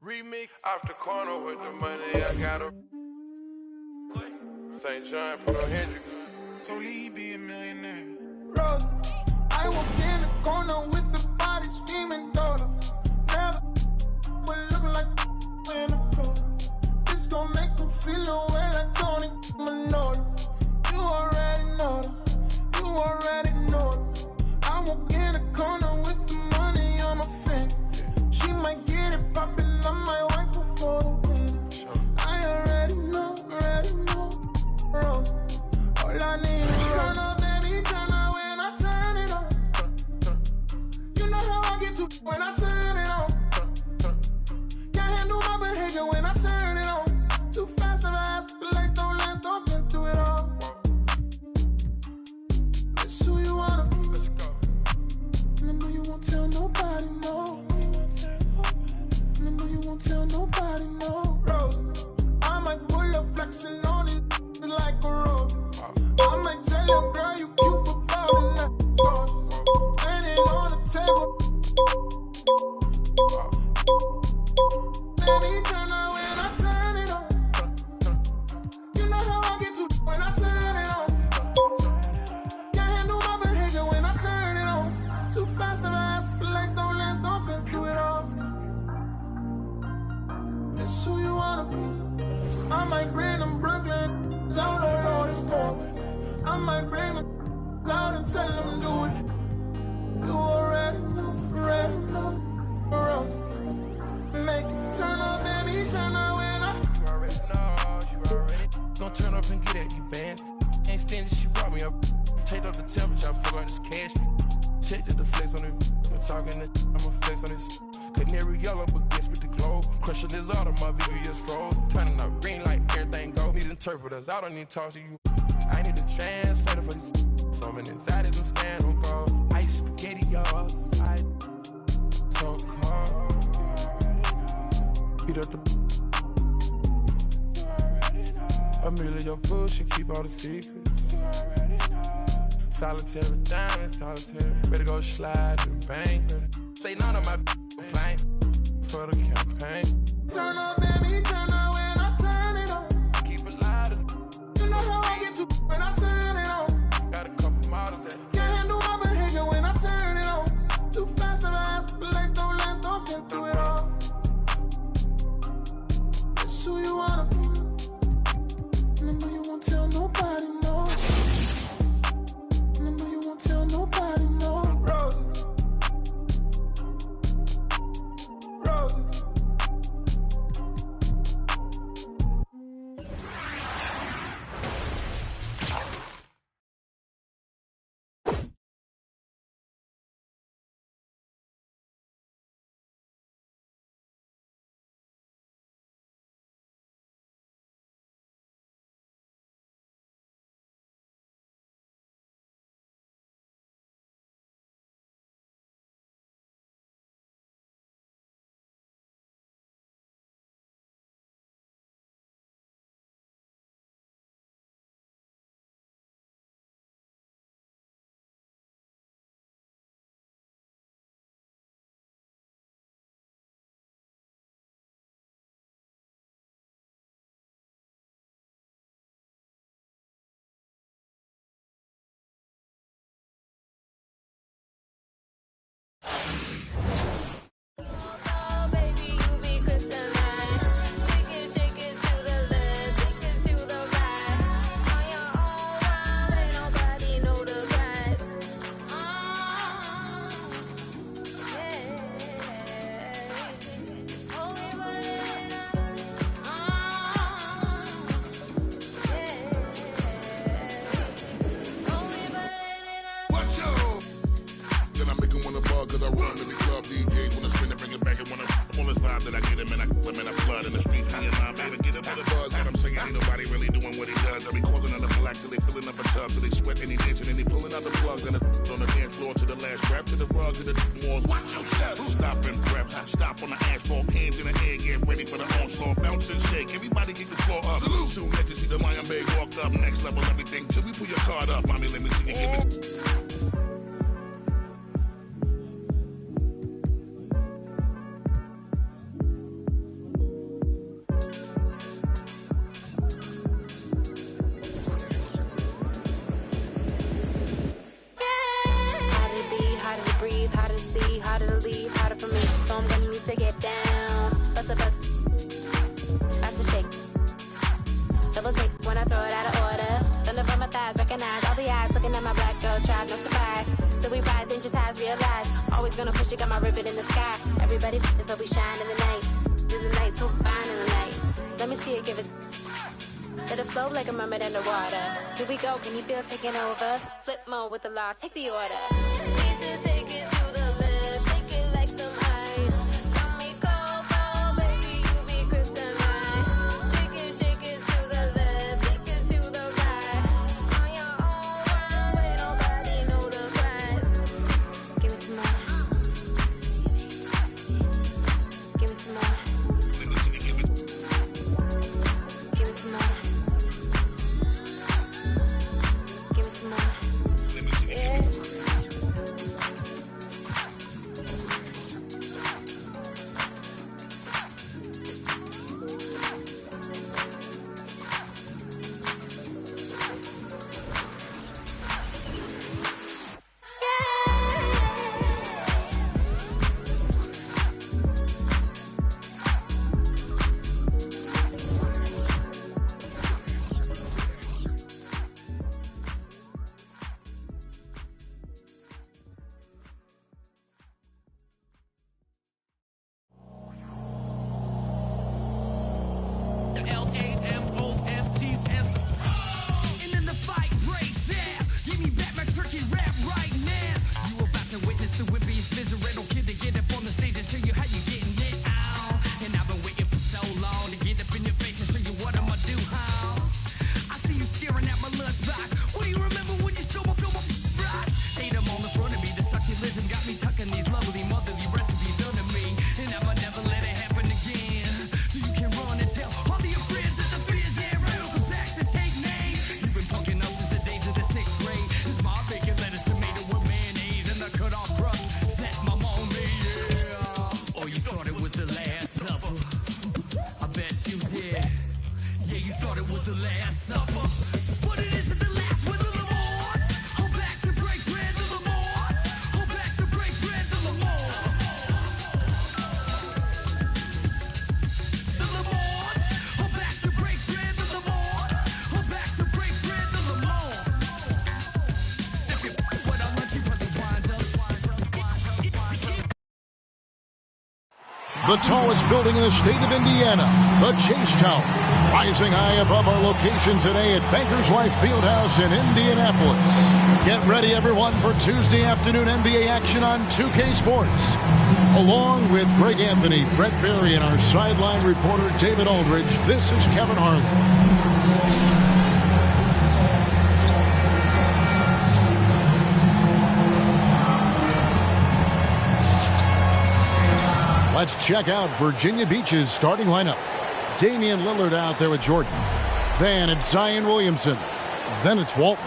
Remix. Off the corner with the money, I got a. St. John, put on Hendrix. So he be a millionaire. Rose, I walk in the corner with the body screaming daughter. Never will look like in a photo. This gon' make me feel away like Tony Manolo. You already know them. You already know them. I walk in the corner with the money on my finger. She might get it poppin', I might wife her for the win. I already know. Rose, all I need is turn up, baby, turn up when I turn it on. might bring them Brooklyn out on all this corners. I might bring them out and tell them do it. You already know, Rose. Make it turn up, baby, turn up when I. You already know, Gonna turn up and get at you, bands. Ain't stingy, she brought me up. Checked up the temperature, I forgot this cash. Checked the flex on it. I'm talking that I'ma flex on this. Canary yellow, but guess with the glow. Crushing this auto, my VVS froze. Turning up green like everything go. Need interpreters, I don't need to talk to you. I need a translator for this. So many anxieties, I'm stand on call. Ice spaghetti, y'all. I so cold. Heat up the. Amelia, your food, she keep all the secrets. Solitary diamond, solitary. Ready to go slide and bang. Say none of my complain for the campaign. Turn up, baby, turn up when I turn it on. Keep it light. You know how I get to when I turn it on. Got a couple models that Can't handle my behavior when I turn it on. Too fast and fast, but life don't last, don't get through it all. That's who you wanna be. And I know you won't tell nobody, no. And I know you won't tell nobody, no. Roses. Roses. Cause I run in the club, DJs when I spin it, bring it back. And when I all this vibe that I get him and I flood in the streets. Me and my man, get him with a buzz. Got him saying ain't nobody really doing what he does. I be causing another black till they filling up a tub. Till they sweat and they dancing and they pulling out the plugs. And on the dance floor to the last breath. To the rugs, to the walls. Watch your step. Stop and prep. Stop on the asphalt. Hands in the air, get ready for the onslaught. Bounce and shake. Everybody get the floor up. Salute. Soon as you see the Mayan Bay walk up. Next level, everything. Till we pull your card up. Mommy, let me see you give it. Gonna push, you got my ribbon in the sky. Everybody is but we shine in the night. Do the night so fine in the night. Let me see it, give it. Let it flow like a mermaid underwater. Here we go, can you feel taking over? Flip mode with the law, take the order. Easy, take it to the left, shake it like some ice. Let me go, baby, you be kryptonite. Shake it to the left, take it to the right. On your own runway, nobody know the price. Give me some more. was the last supper. But it isn't the last with the Lamars. I'm back to break bread to the Lamars. I'm back to break bread to the Lamars. The Lamars. I'm back to break bread to the Lamars. I'm back to break bread to the Lamars. What I want you brother wind up. The tallest building in the state of Indiana, the Chase Tower, rising high above our location today at Bankers Life Fieldhouse in Indianapolis. Get ready, everyone, for Tuesday afternoon NBA action on 2K Sports. Along with Greg Anthony, Brett Berry, and our sideline reporter David Aldridge, this is Kevin Harlan. Let's check out Virginia Beach's starting lineup. Damian Lillard out there with Jordan. Then it's Zion Williamson. Then it's Walton.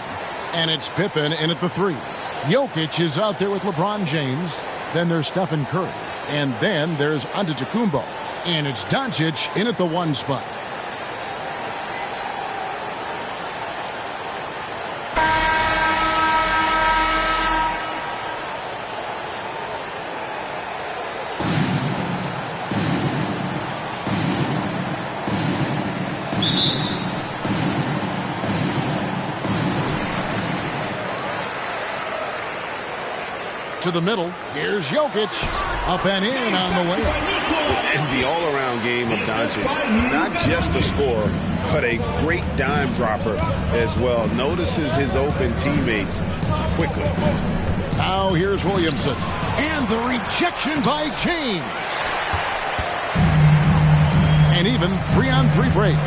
And it's Pippen in at the 3. Jokic is out there with LeBron James. Then there's Stephen Curry. And then there's Antetokounmpo. And it's Doncic in at the 1 spot. To the middle, here's Jokic, up and in on the way. And the all-around game of Doncic, not just a scorer, but a great dime dropper as well. Notices his open teammates quickly. Now here's Williamson, and the rejection by James. An even 3-on-3 break.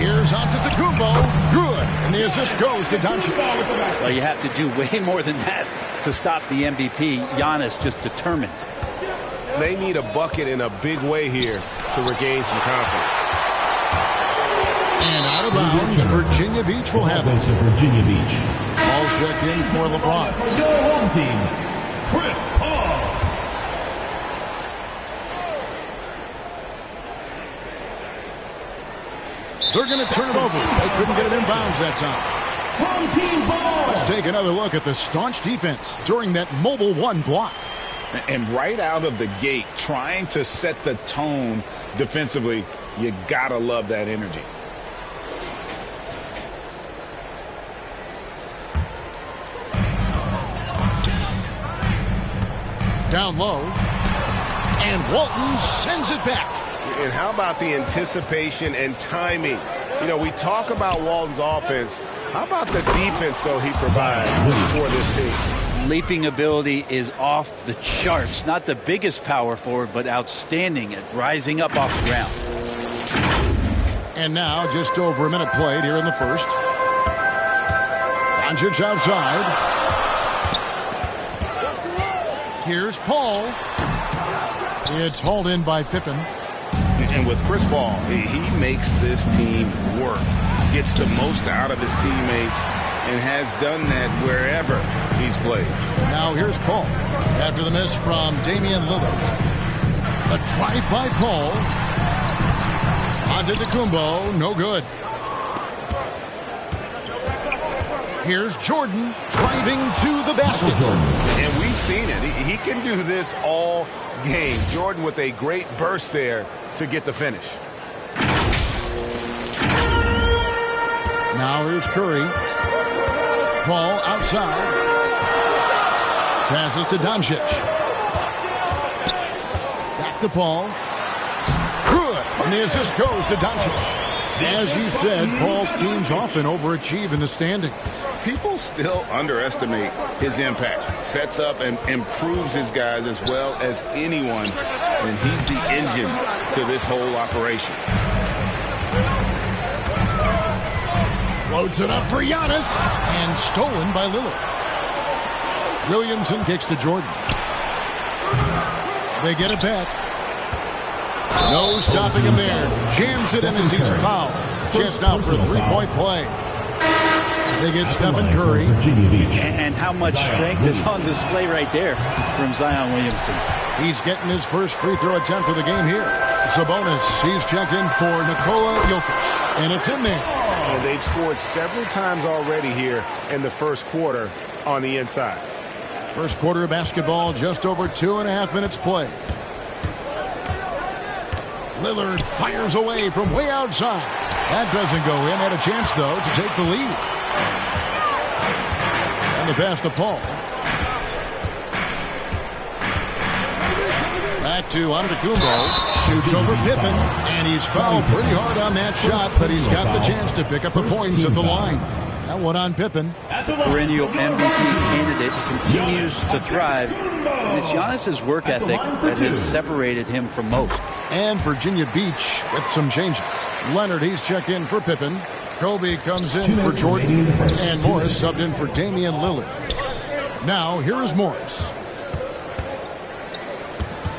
Here's Antetokounmpo, good, and the assist goes to Doncic. Well, you have to do way more than that to stop the MVP. Giannis just determined. They need a bucket in a big way here to regain some confidence. And out of bounds, Virginia Beach will have it. Virginia Beach. All checked in for LeBron. Your home team, Chris Paul. They're going to turn it over. They couldn't get it in bounds that time. Home team ball. Let's take another look at the staunch defense during that mobile 1 block. And right out of the gate, trying to set the tone defensively, you got to love that energy. Down low. And Walton sends it back. And how about the anticipation and timing? You know, we talk about Walton's offense. How about the defense, though, he provides for this team? Leaping ability is off the charts. Not the biggest power forward, but outstanding at rising up off the ground. And now, just over a minute played here in the first. Doncic outside. Here's Paul. It's hauled in by Pippen. And with Chris Paul, he makes this team work, gets the most out of his teammates, and has done that wherever he's played. Now here's Paul. After the miss from Damian Lillard. The drive by Paul. Antetokounmpo, no good. Here's Jordan driving to the basket. And we've seen it. He can do this all game. Jordan with a great burst there to get the finish. Now here's Curry. Paul outside. Passes to Doncic. Back to Paul. Good. And the assist goes to Doncic. As you said, Paul's teams often overachieve in the standings. People still underestimate his impact. Sets up and improves his guys as well as anyone. And he's the engine to this whole operation. Loads it up for Giannis. And stolen by Lillard. Williamson kicks to Jordan. They get it back. No stopping him there. Jams it in as he's fouled. Chance now for a three-point play. They get Stephen Curry. And how much strength is on display right there from Zion Williamson. He's getting his first free throw attempt of the game here. Sabonis, he's checked in for Nikola Jokic, and it's in there. And they've scored several times already here in the first quarter on the inside. First quarter of basketball, just over 2.5 minutes play. Lillard fires away from way outside. That doesn't go in. Had a chance, though, to take the lead. And the pass to Paul. Back to Antetokounmpo. Shoots over Pippen, and he's fouled pretty hard on that shot, but he's got the chance to pick up the points at the line. That one on Pippen. Perennial MVP candidate continues to thrive, and it's Giannis's work ethic that has separated him from most. And Virginia Beach with some changes. Leonard, he's checked in for Pippen. Kobe comes in for Jordan, and Morris subbed in for Damian Lillard. Now, here is Morris.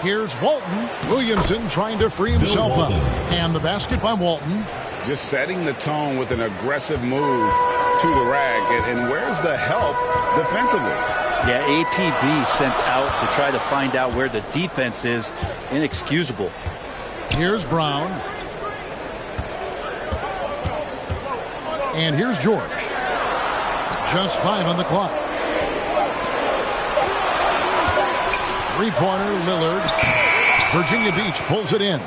Here's Walton. Williamson trying to free himself up. And the basket by Walton. Just setting the tone with an aggressive move to the rack. And where's the help defensively? Yeah, APB sent out to try to find out where the defense is. Inexcusable. Here's Brown. And here's George. Just 5 on the clock. Three-pointer, Lillard. Virginia Beach pulls it in.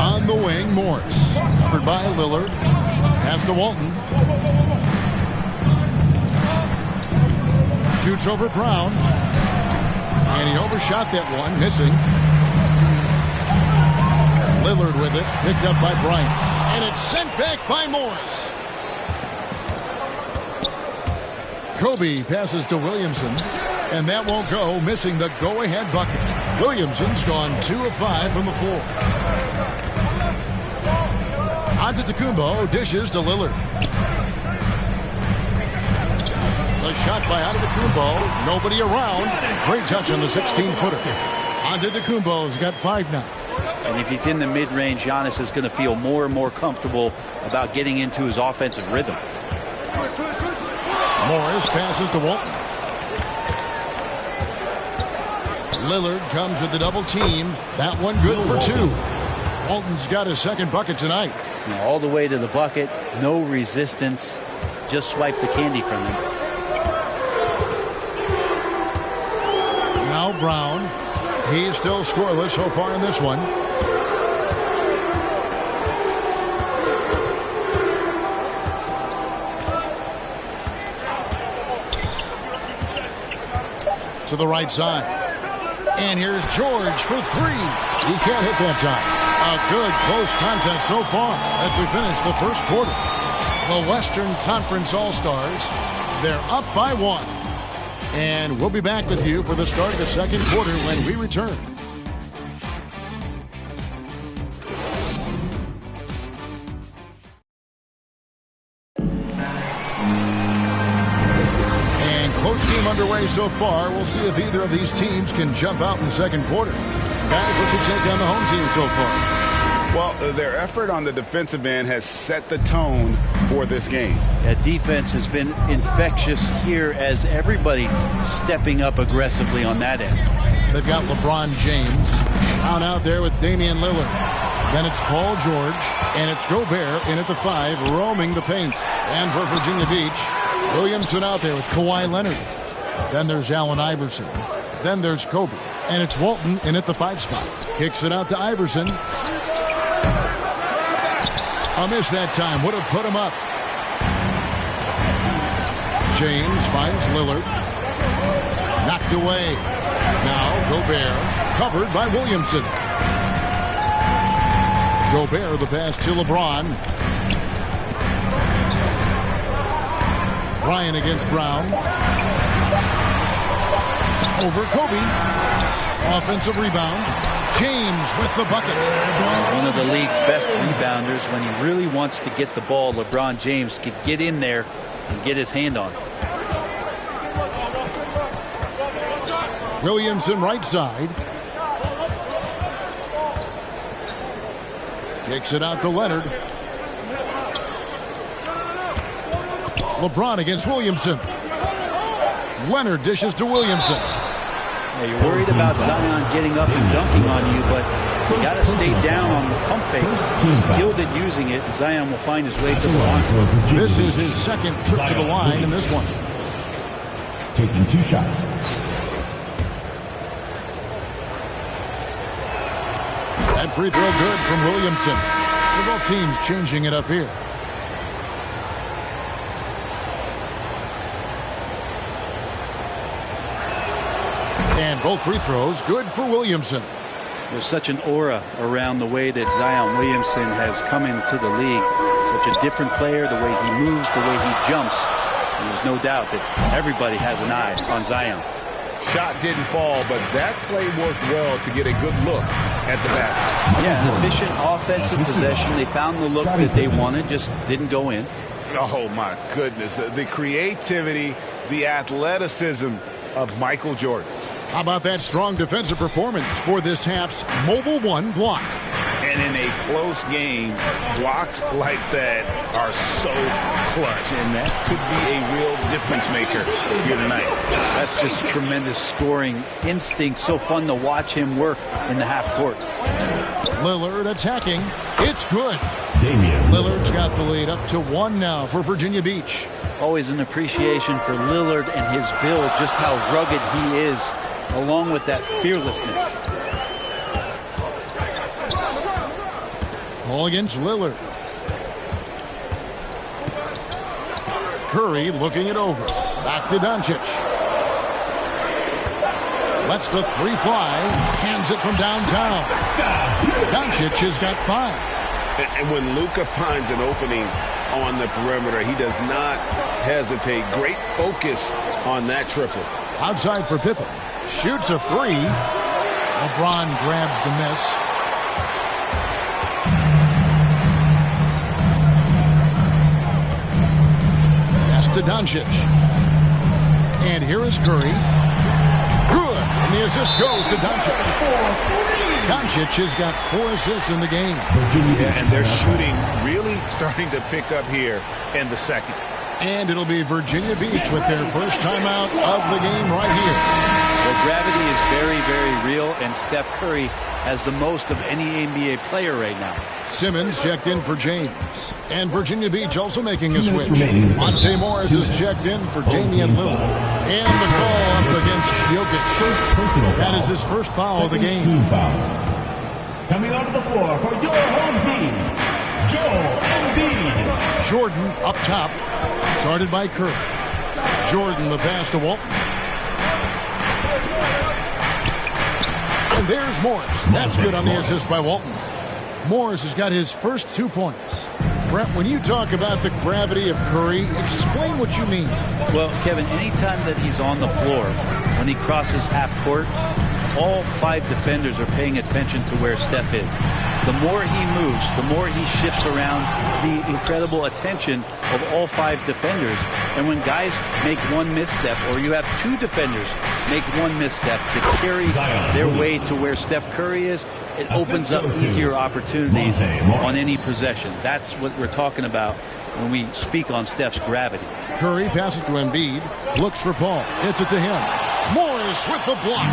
On the wing, Morris. Covered by Lillard. Pass to Walton. Shoots over Brown. And he overshot that one, missing. Lillard with it. Picked up by Bryant. And it's sent back by Morris. Kobe passes to Williamson, and that won't go, missing the go-ahead bucket. Williamson's gone 2 of 5 from the floor. Antetokounmpo dishes to Lillard. The shot by Antetokounmpo, nobody around. Great touch on the 16-footer. Antetokounmpo's got 5 now. And if he's in the mid-range, Giannis is going to feel more and more comfortable about getting into his offensive rhythm. Morris passes to Walton. Lillard comes with the double team. That one good for 2. Walton's got his second bucket tonight. Now all the way to the bucket, no resistance. Just swipe the candy from him. Now Brown. He's still scoreless so far in this one. To the right side. And here's George for 3. He can't hit that time. A good close contest so far as we finish the first quarter. The Western Conference All-Stars, they're up by 1. And we'll be back with you for the start of the second quarter when we return. Underway so far. We'll see if either of these teams can jump out in the second quarter. Guys, what's your take on the home team so far? Well, their effort on the defensive end has set the tone for this game. That defense has been infectious here as everybody stepping up aggressively on that end. They've got LeBron James out there with Damian Lillard. Then it's Paul George, and it's Gobert in at the 5, roaming the paint. And for Virginia Beach, Williamson out there with Kawhi Leonard. Then there's Allen Iverson. Then there's Kobe. And it's Walton in at the 5 spot. Kicks it out to Iverson. A miss that time. Would have put him up. James finds Lillard. Knocked away. Now Gobert. Covered by Williamson. Gobert the pass to LeBron. Bryant against Brown. Over Kobe. Offensive rebound. James with the bucket. One of the league's best rebounders. When he really wants to get the ball, LeBron James could get in there and get his hand on it. Williamson right side. Kicks it out to Leonard. LeBron against Williamson. Leonard dishes to Williamson. Yeah, you're worried about Zion getting up and dunking on you, but you got to stay down on the pump fake. He's skilled at using it, and Zion will find his way to the line. This is his second trip to the line in this one. Taking 2 shots. That free throw good from Williamson. Several teams changing it up here. And both free throws good for Williamson. There's such an aura around the way that Zion Williamson has come into the league. Such a different player, the way he moves, the way he jumps. And there's no doubt that everybody has an eye on Zion. Shot didn't fall, but that play worked well to get a good look at the basket. Yeah, an efficient offensive possession. They found the look that they wanted, just didn't go in. Oh, my goodness. The creativity, the athleticism of Michael Jordan. How about that strong defensive performance for this half's Mobile One block? And in a close game, blocks like that are so clutch, and that could be a real difference maker here tonight. That's just tremendous scoring instinct. So fun to watch him work in the half court. Lillard attacking. It's good. Lillard's got the lead up to 1 now for Virginia Beach. Always an appreciation for Lillard and his build, just how rugged he is, along with that fearlessness. Ball against Lillard. Curry looking it over. Back to Doncic. Lets the 3 fly. Hands it from downtown. Doncic has got 5. And when Luka finds an opening on the perimeter, he does not hesitate. Great focus on that triple. Outside for Pippen. Shoots a 3. LeBron grabs the miss. Pass to Doncic. And here is Curry. Good. And the assist goes to Doncic. Doncic has got 4 assists in the game. Yeah, and their shooting really starting to pick up here in the second. And it'll be Virginia Beach with their first timeout of the game right here. Well, gravity is very, very real, and Steph Curry has the most of any NBA player right now. Simmons checked in for James. And Virginia Beach also making a switch. Monte Morris is checked in for Damian Lillard. And the call up against Jokic. That is his first foul of the game. Team foul. Coming onto the floor for your home team, Joel Embiid. Jordan up top, guarded by Curry. Jordan the pass to Walton. And there's Morris. That's good on the assist by Walton. Morris has got his first 2 points. Brett, when you talk about the gravity of Curry, explain what you mean. Well, Kevin, anytime that he's on the floor, when he crosses half court, all 5 defenders are paying attention to where Steph is. The more he moves, the more he shifts around, the incredible attention of all 5 defenders. And when guys make 1 misstep, or you have 2 defenders make 1 misstep to carry their way to where Steph Curry is, it opens up easier opportunities on any possession. That's what we're talking about when we speak on Steph's gravity. Curry passes to Embiid, looks for Paul, hits it to him. Morris with the block.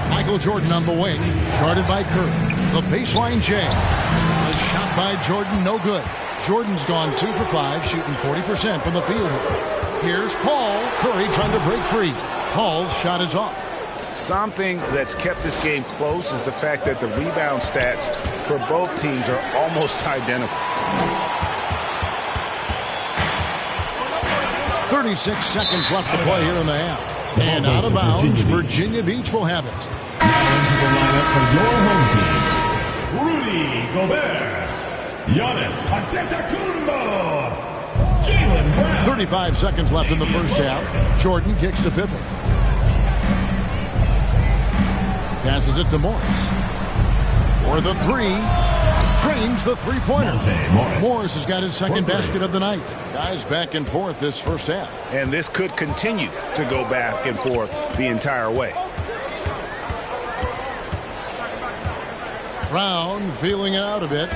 Michael Jordan on the wing, guarded by Curry. The baseline J. The shot by Jordan, no good. Jordan's gone 2 for 5, shooting 40% from the field here. Here's Paul. Curry trying to break free. Paul's shot is off. Something that's kept this game close is the fact that the rebound stats for both teams are almost identical. 36 seconds left to play here in the half. And out of bounds, Virginia Beach will have it. Into the lineup for your home team, Rudy Gobert, Giannis Antetokounmpo, Jaylen Brown. 35 seconds left in the first half. Jordan kicks to Pippen. Passes it to Morris. For the 3. Drains the 3-pointer. Morris has got his second basket of the night. Guys back and forth this first half. And this could continue to go back and forth the entire way. Brown feeling it out a bit.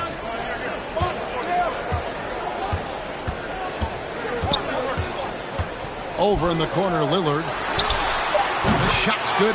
Over in the corner, Lillard. The shot's good.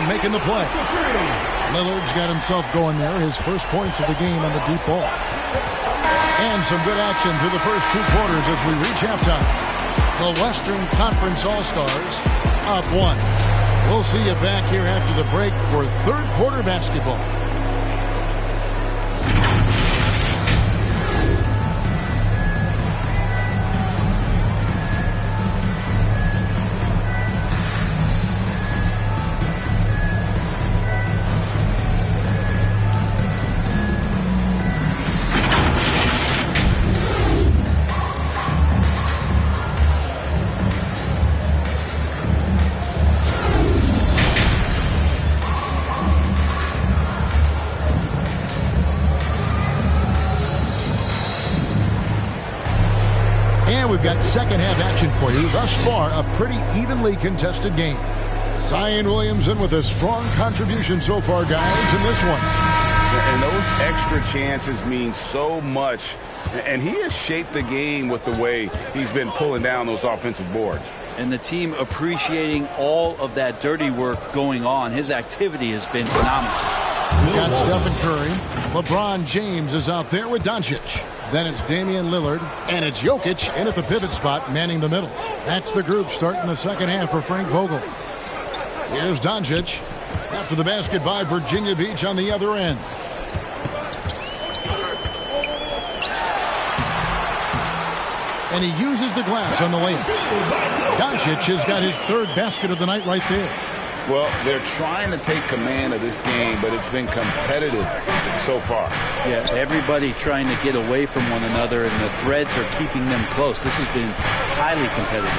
Brown making the play. Lillard's got himself going there. His first points of the game on the deep ball. And some good action through the first 2 quarters as we reach halftime. The Western Conference All-Stars up 1. We'll see you back here after the break for third quarter basketball. We've got second half action for you. Thus far, a pretty evenly contested game. Zion Williamson with a strong contribution so far, guys, in this one. And those extra chances mean so much. And he has shaped the game with the way he's been pulling down those offensive boards. And the team appreciating all of that dirty work going on. His activity has been phenomenal. We've got Stephen Curry. LeBron James is out there with Doncic. Then it's Damian Lillard, and it's Jokic in at the pivot spot, manning the middle. That's the group starting the second half for Frank Vogel. Here's Doncic. After the basket by Virginia Beach on the other end. And he uses the glass on the layup. Doncic has got his third basket of the night right there. Well, they're trying to take command of this game, but it's been competitive so far. Yeah, everybody trying to get away from one another, and the threads are keeping them close. This has been highly competitive.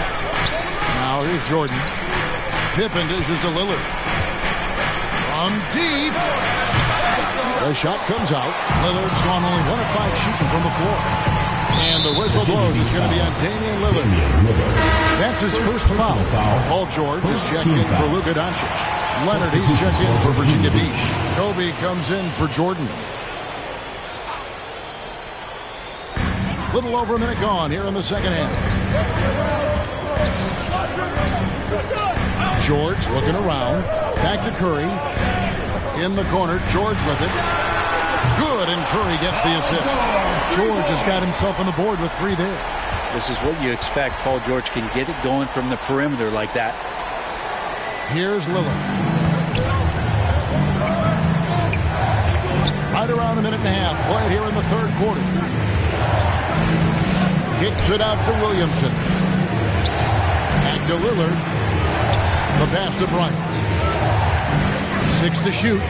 Now here's Jordan. Pippen dishes to Lillard. From deep. The shot comes out. Lillard's gone only 1 of 5 shooting from the floor. And the whistle blows. It's going to be on Damian Lillard. That's his first foul. Paul George is checked in for Luka Doncic. Leonard, he's checked in for Virginia Beach. Kobe comes in for Jordan. Little over a minute gone here in the second half. George looking around. Back to Curry. In the corner, George with it. Good, and Curry gets the assist. George has got himself on the board with 3 there. This is what you expect. Paul George can get it going from the perimeter like that. Here's Lillard. Right around a minute and a half played here in the third quarter. Kicks it out to Williamson. Back to Lillard. The pass to Bryant. 6 to shoot.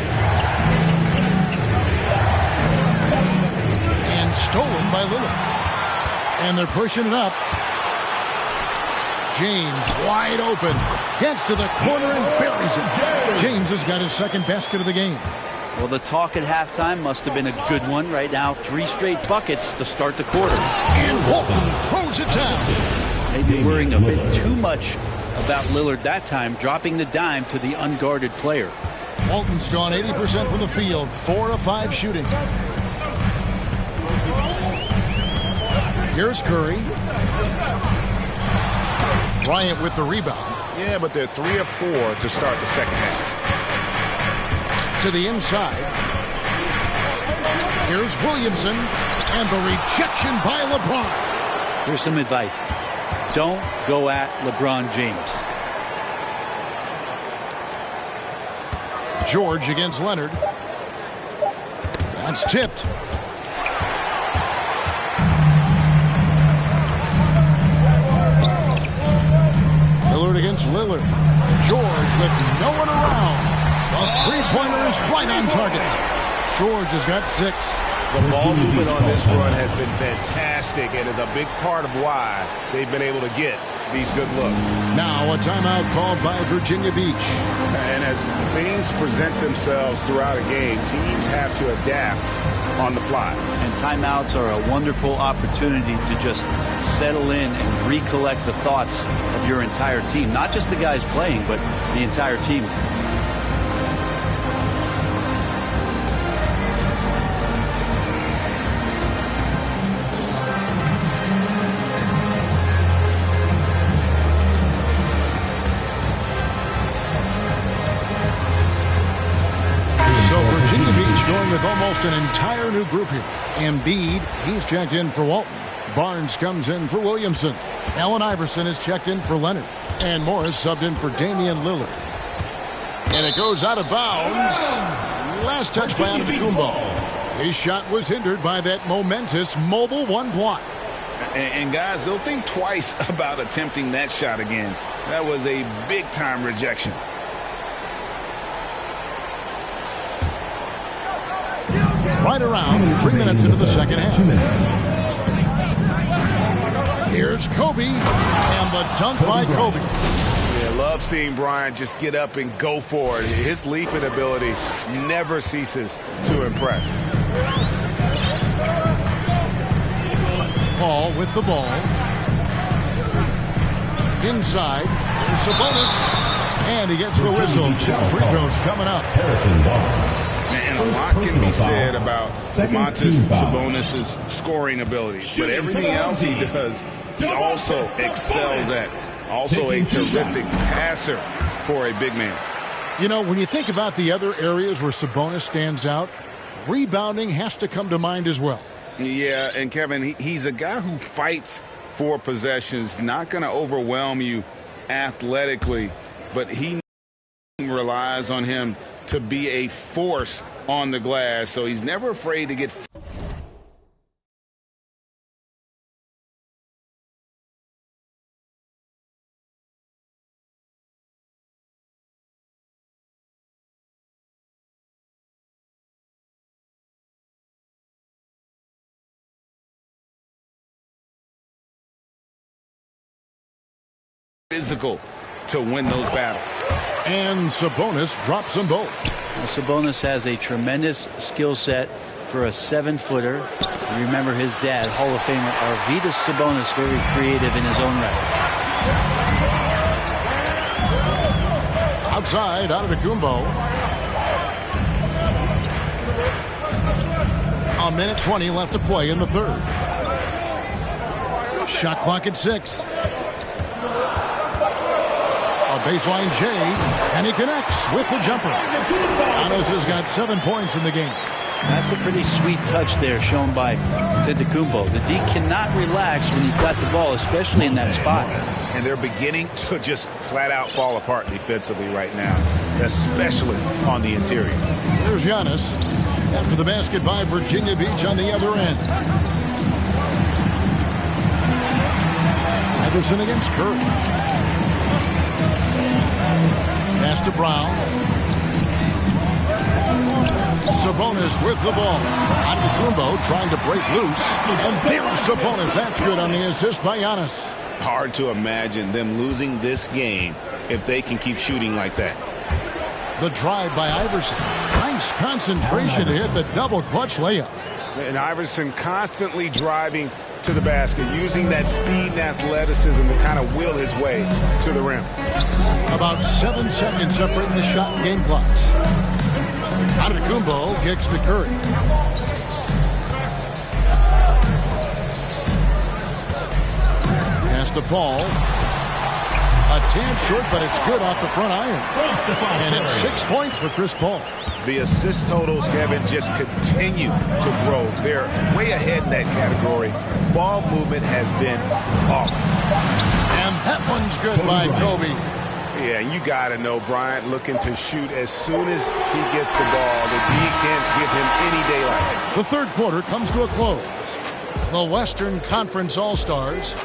And stolen by Lillard. And they're pushing it up. James wide open. Gets to the corner and buries it. James has got his second basket of the game. Well, the talk at halftime must have been a good one. Right now, 3 straight buckets to start the quarter. And Walton throws it down. Maybe worrying a bit too much about Lillard that time, dropping the dime to the unguarded player. Walton's gone 80% from the field, 4 of 5 shooting. Here's Curry. Bryant with the rebound. Yeah, but they're 3 of 4 to start the second half. To the inside. Here's Williamson. And the rejection by LeBron. Here's some advice. Don't go at LeBron James. George against Leonard. That's tipped. Lillard against Lillard. George with no one around. The three-pointer is right on target. George has got 6. The ball movement on this run has been fantastic and is a big part of why they've been able to get these good looks. Now a timeout called by Virginia Beach. And as things present themselves throughout a game, teams have to adapt on the fly. And timeouts are a wonderful opportunity to just settle in and recollect the thoughts of your entire team. Not just the guys playing, but the entire team. just an entire new group here. Embiid, he's checked in for Walton. Barnes comes in for Williamson. Allen Iverson is checked in for Leonard. And Morris subbed in for Damian Lillard. And it goes out of bounds. Last touch by Antetokounmpo. His shot was hindered by that momentous mobile one block. And guys, they'll think twice about attempting that shot again. That was a big-time rejection. Right around 3 minutes into the second half. 2 minutes. Here's Kobe, and the dunk by Kobe. Yeah, love seeing Bryant just get up and go for it. His leaping ability never ceases to impress. Paul with the ball. Inside, there's Sabonis, and he gets the whistle. 2 free throws coming up. And a lot can be said about Domantas Sabonis' scoring ability. But everything else he does, he also excels at. Also a terrific passer for a big man. You know, when you think about the other areas where Sabonis stands out, rebounding has to come to mind as well. Yeah, and Kevin, he's a guy who fights for possessions, not going to overwhelm you athletically, but he relies on him to be a force on the glass, so he's never afraid to get physical to win those battles. And Sabonis drops them both. Well, Sabonis has a tremendous skill set for a 7-footer. Remember his dad, Hall of Famer Arvydas Sabonis, very creative in his own right. Outside, Antetokounmpo. A minute 20 left to play in the third. Shot clock at 6. Baseline J, and he connects with the jumper. Giannis has got 7 points in the game. That's a pretty sweet touch there shown by Antetokounmpo. The D cannot relax when he's got the ball, especially in that spot. And they're beginning to just flat out fall apart defensively right now, especially on the interior. There's Giannis after the basket by Virginia Beach on the other end. Iverson against Curry. Pass to Brown. Sabonis with the ball. Antetokounmpo trying to break loose. And there's Sabonis. That's good on the assist by Giannis. Hard to imagine them losing this game if they can keep shooting like that. The drive by Iverson. Nice concentration to hit the double clutch layup. And Iverson constantly driving to the basket, using that speed and athleticism to kind of will his way to the rim. About 7 seconds separating the shot and game clocks. Antetokounmpo kicks to Curry. Pass to Paul. A tad short, but it's good off the front iron. And it's 6 points for Chris Paul. The assist totals, Kevin, just continue to grow. They're way ahead in that category. Ball movement has been flawless. And that one's good by Kobe. Yeah, you got to know Bryant looking to shoot as soon as he gets the ball. The D can't give him any daylight. The third quarter comes to a close. The Western Conference All-Stars,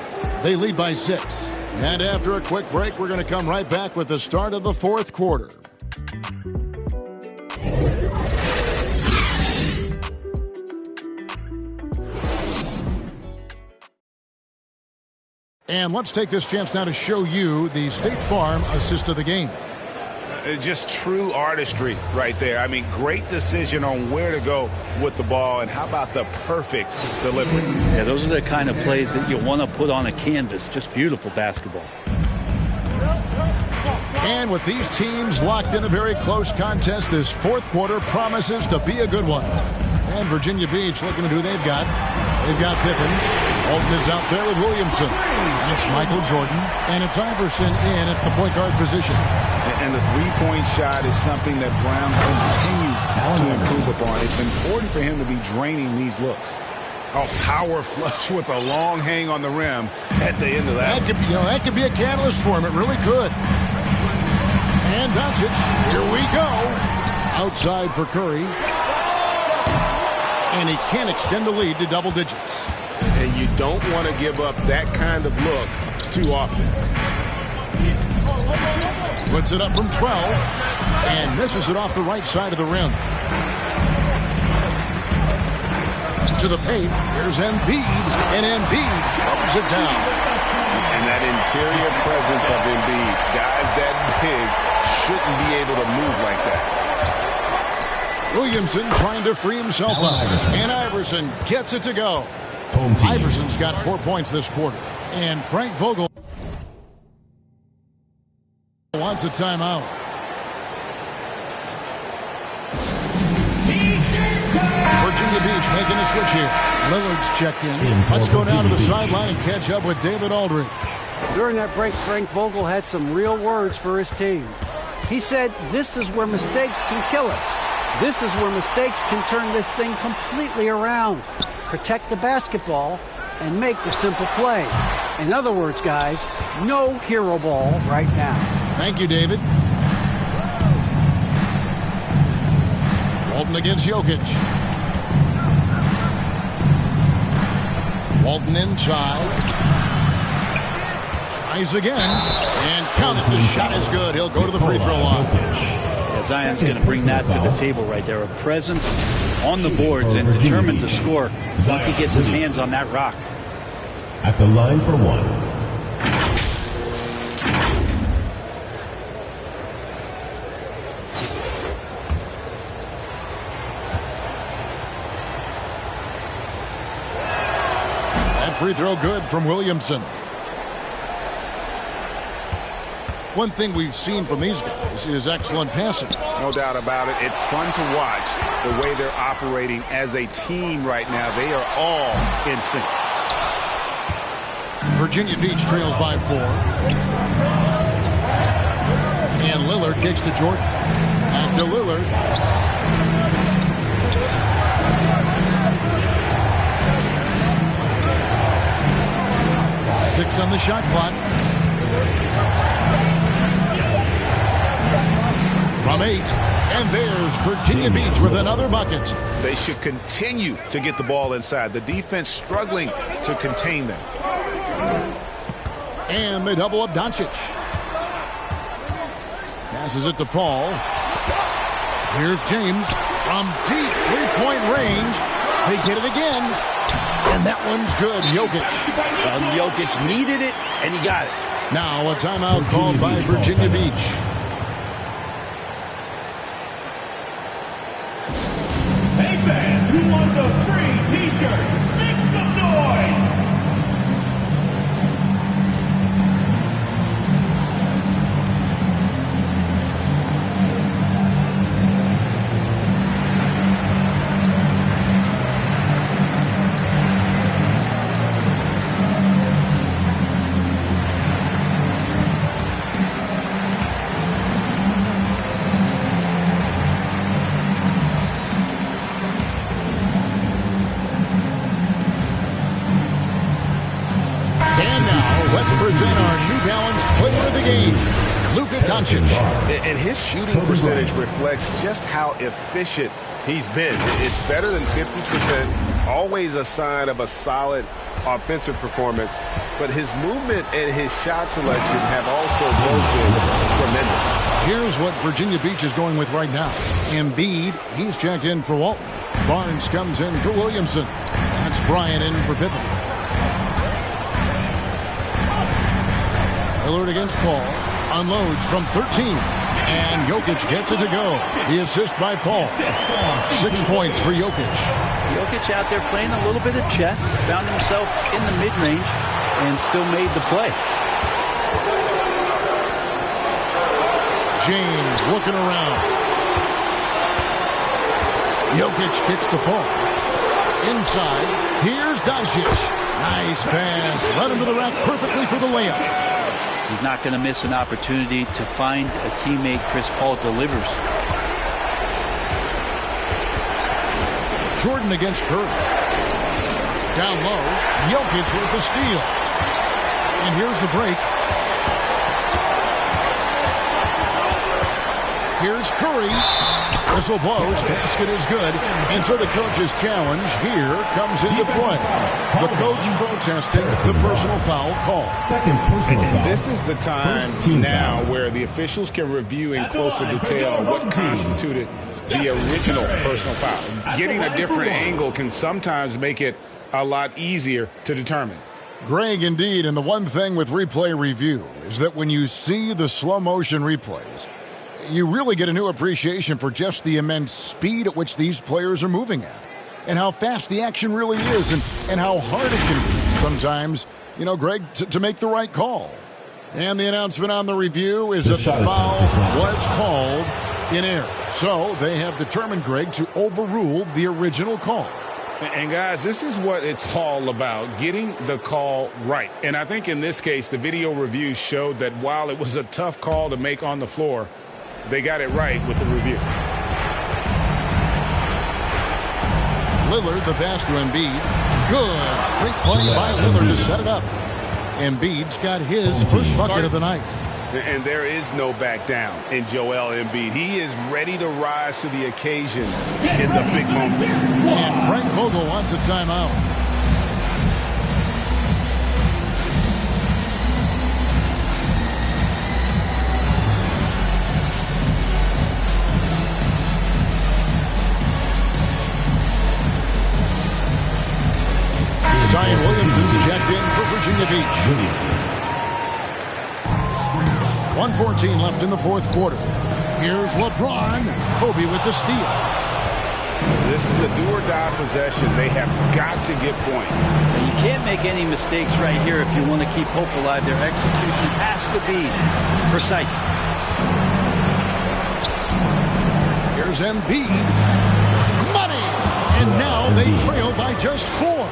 they lead by 6. And after a quick break, we're going to come right back with the start of the fourth quarter. And let's take this chance now to show you the State Farm assist of the game. Just true artistry right there. I mean, great decision on where to go with the ball, and how about the perfect delivery? Yeah, those are the kind of plays that you want to put on a canvas. Just beautiful basketball. And with these teams locked in a very close contest, this fourth quarter promises to be a good one. And Virginia Beach looking at who they've got. They've got Pippen. Walton is out there with Williamson. It's Michael Jordan, and it's Iverson in at the point guard position. And the three-point shot is something that Brown continues to improve upon. It's important for him to be draining these looks. Oh, power flush with a long hang on the rim at the end of that. That could be a catalyst for him. It really could. And Doncic, here we go. Outside for Curry. And he can't extend the lead to double digits. And you don't want to give up that kind of look too often. Puts it up from 12. And misses it off the right side of the rim. To the paint. Here's Embiid. And Embiid throws it down. And that interior presence of Embiid. Guys that big shouldn't be able to move like that. Williamson trying to free himself up. And Iverson gets it to go. Iverson's got 4 points this quarter. And Frank Vogel wants a timeout. Virginia Beach making a switch here. Lillard's checked in. Let's go down to the sideline and catch up with David Aldridge. During that break, Frank Vogel had some real words for his team. He said, "This is where mistakes can kill us. This is where mistakes can turn this thing completely around. Protect the basketball and make the simple play." In other words, guys, no hero ball right now. Thank you, David. Walton against Jokic. Walton inside. Tries again. And count it. The shot is good. He'll go to the free throw line. Zion's going to bring that to the table right there. A presence on the boards and determined to score once he gets his hands on that rock. At the line for one. That free throw good from Williamson. One thing we've seen from these guys is excellent passing. No doubt about it. It's fun to watch the way they're operating as a team right now. They are all in sync. Virginia Beach trails by 4. And Lillard kicks to Jordan. Back to Lillard. Six on the shot clock. From 8, and there's Virginia Beach with another bucket. They should continue to get the ball inside. The defense struggling to contain them. And they double up Doncic. Passes it to Paul. Here's James from deep three-point range. They get it again. And that one's good. Jokic. Well, Jokic needed it, and he got it. Now a timeout called by Virginia Beach. Hey fans, who wants a free t-shirt? Make some noise! And his shooting percentage reflects just how efficient he's been. It's better than 50%, always a sign of a solid offensive performance. But his movement and his shot selection have also both been tremendous. Here's what Virginia Beach is going with right now. Embiid, he's checked in for Walton. Barnes comes in for Williamson. That's Bryant in for Pippen. Lillard against Paul. Unloads from 13. And Jokic gets it to go. The assist by Paul. 6 points for Jokic. Jokic out there playing a little bit of chess. Found himself in the mid-range and still made the play. James looking around. Jokic kicks to Paul. Inside. Here's Doncic. Nice pass. Led him to the rack perfectly for the layup. He's not going to miss an opportunity to find a teammate. Chris Paul delivers. Jordan against Curry. Down low. Jokic with the steal. And here's the break. Here's Curry. Whistle blows. Basket is good. And so the coach's challenge here comes into play. The coach protesting the personal foul call. Second personal foul. This is the time now where the officials can review in closer detail what constituted the original personal foul. Getting a different angle can sometimes make it a lot easier to determine. Greg, indeed. And the one thing with replay review is that when you see the slow motion replays, you really get a new appreciation for just the immense speed at which these players are moving at and how fast the action really is and how hard it can be sometimes, Greg, to make the right call. And the announcement on the review is that the foul was called in error. So they have determined, Greg, to overrule the original call. And guys, this is what it's all about, getting the call right. And I think in this case, the video review showed that while it was a tough call to make on the floor, they got it right with the review. Lillard, the pass to Embiid. Good. Great play by Lillard to set it up. Embiid's got his first bucket of the night. And there is no back down in Joel Embiid. He is ready to rise to the occasion in the big moment. And Frank Vogel wants a timeout. Zion Williamson's checked in for Virginia Beach. 1:14 left in the fourth quarter. Here's LeBron. Kobe with the steal. This is a do-or-die possession. They have got to get points. You can't make any mistakes right here if you want to keep hope alive. Their execution has to be precise. Here's Embiid. Money! And now they trail by just 4.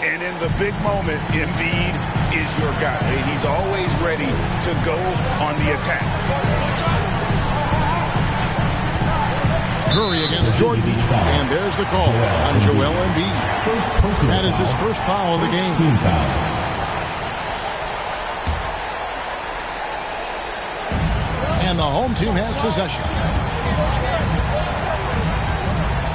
And in the big moment, Embiid is your guy. He's always ready to go on the attack. Curry against Jordan. And there's the call on Joel Embiid. That is his first foul of the game. Team foul. And the home team has possession.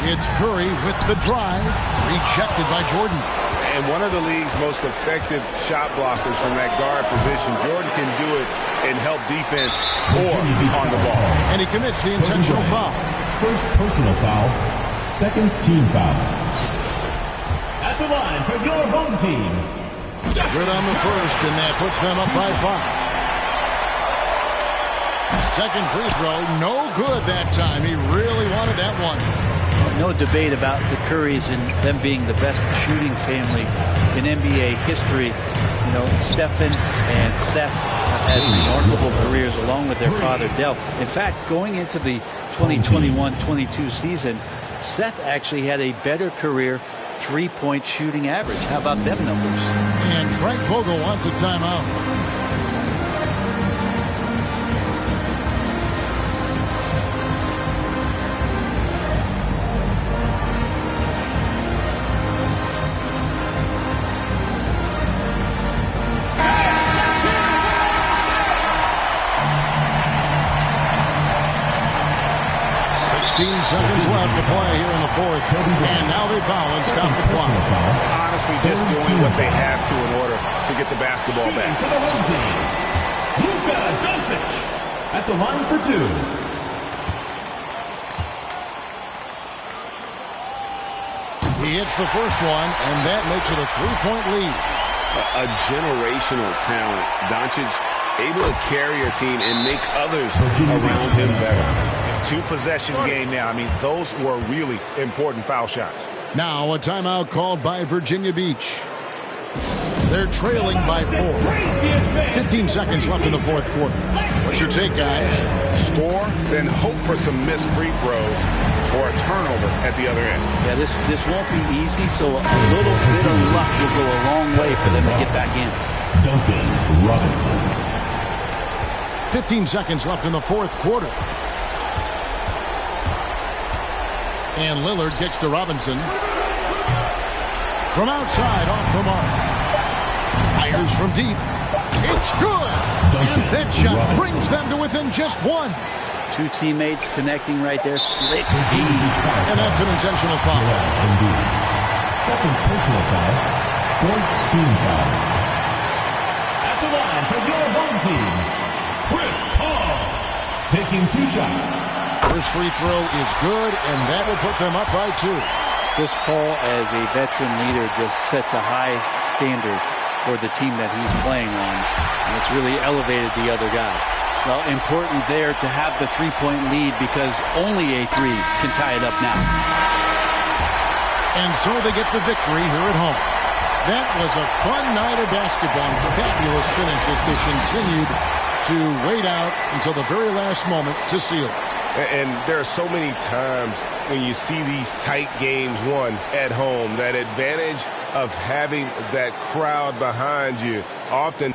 It's Curry with the drive. Rejected by Jordan. And one of the league's most effective shot blockers from that guard position. Jordan can do it and help defense or on the ball. And he commits the intentional foul. First personal foul. Second team foul. At the line for your home team. Good on the first, and that puts them up by 5. Second free throw, no good that time. He really wanted that one. No debate about the Currys and them being the best shooting family in NBA history. Stephen and Seth have had remarkable careers along with their father, Del. In fact, going into the 2021-22 season, Seth actually had a better career three-point shooting average. How about them numbers? And Frank Vogel wants a timeout. Seconds left to play here in the fourth. And now they foul and stop the clock. Honestly, just doing what they have to in order to get the basketball back. For the home team, Luka Doncic at the line for 2. He hits the first one, and that makes it a 3-point lead. A generational talent. Doncic able to carry a team and make others around him better. Two-possession game now. Those were really important foul shots. Now a timeout called by Virginia Beach. They're trailing by 4. 15 seconds left in the fourth quarter. What's your take, guys? Score, then hope for some missed free throws. or a turnover at the other end. Yeah, this won't be easy, so a little bit of luck will go a long way for them to get back in. Duncan Robinson. 15 seconds left in the fourth quarter. And Lillard gets to Robinson. From outside, off the mark. Fires from deep. It's good. And that shot brings them to within just one. Two teammates connecting right there. Slick D. And that's an intentional foul. Second personal foul. Fourth team foul. At the line for your home team, Chris Paul. Taking 2 shots. First free throw is good, and that will put them up by 2. Chris Paul, as a veteran leader, just sets a high standard for the team that he's playing on, and it's really elevated the other guys. Well, important there to have the three-point lead because only a 3 can tie it up now. And so they get the victory here at home. That was a fun night of basketball. Fabulous finish as they continued to wait out until the very last moment to seal it. And there are so many times when you see these tight games won at home, that advantage of having that crowd behind you often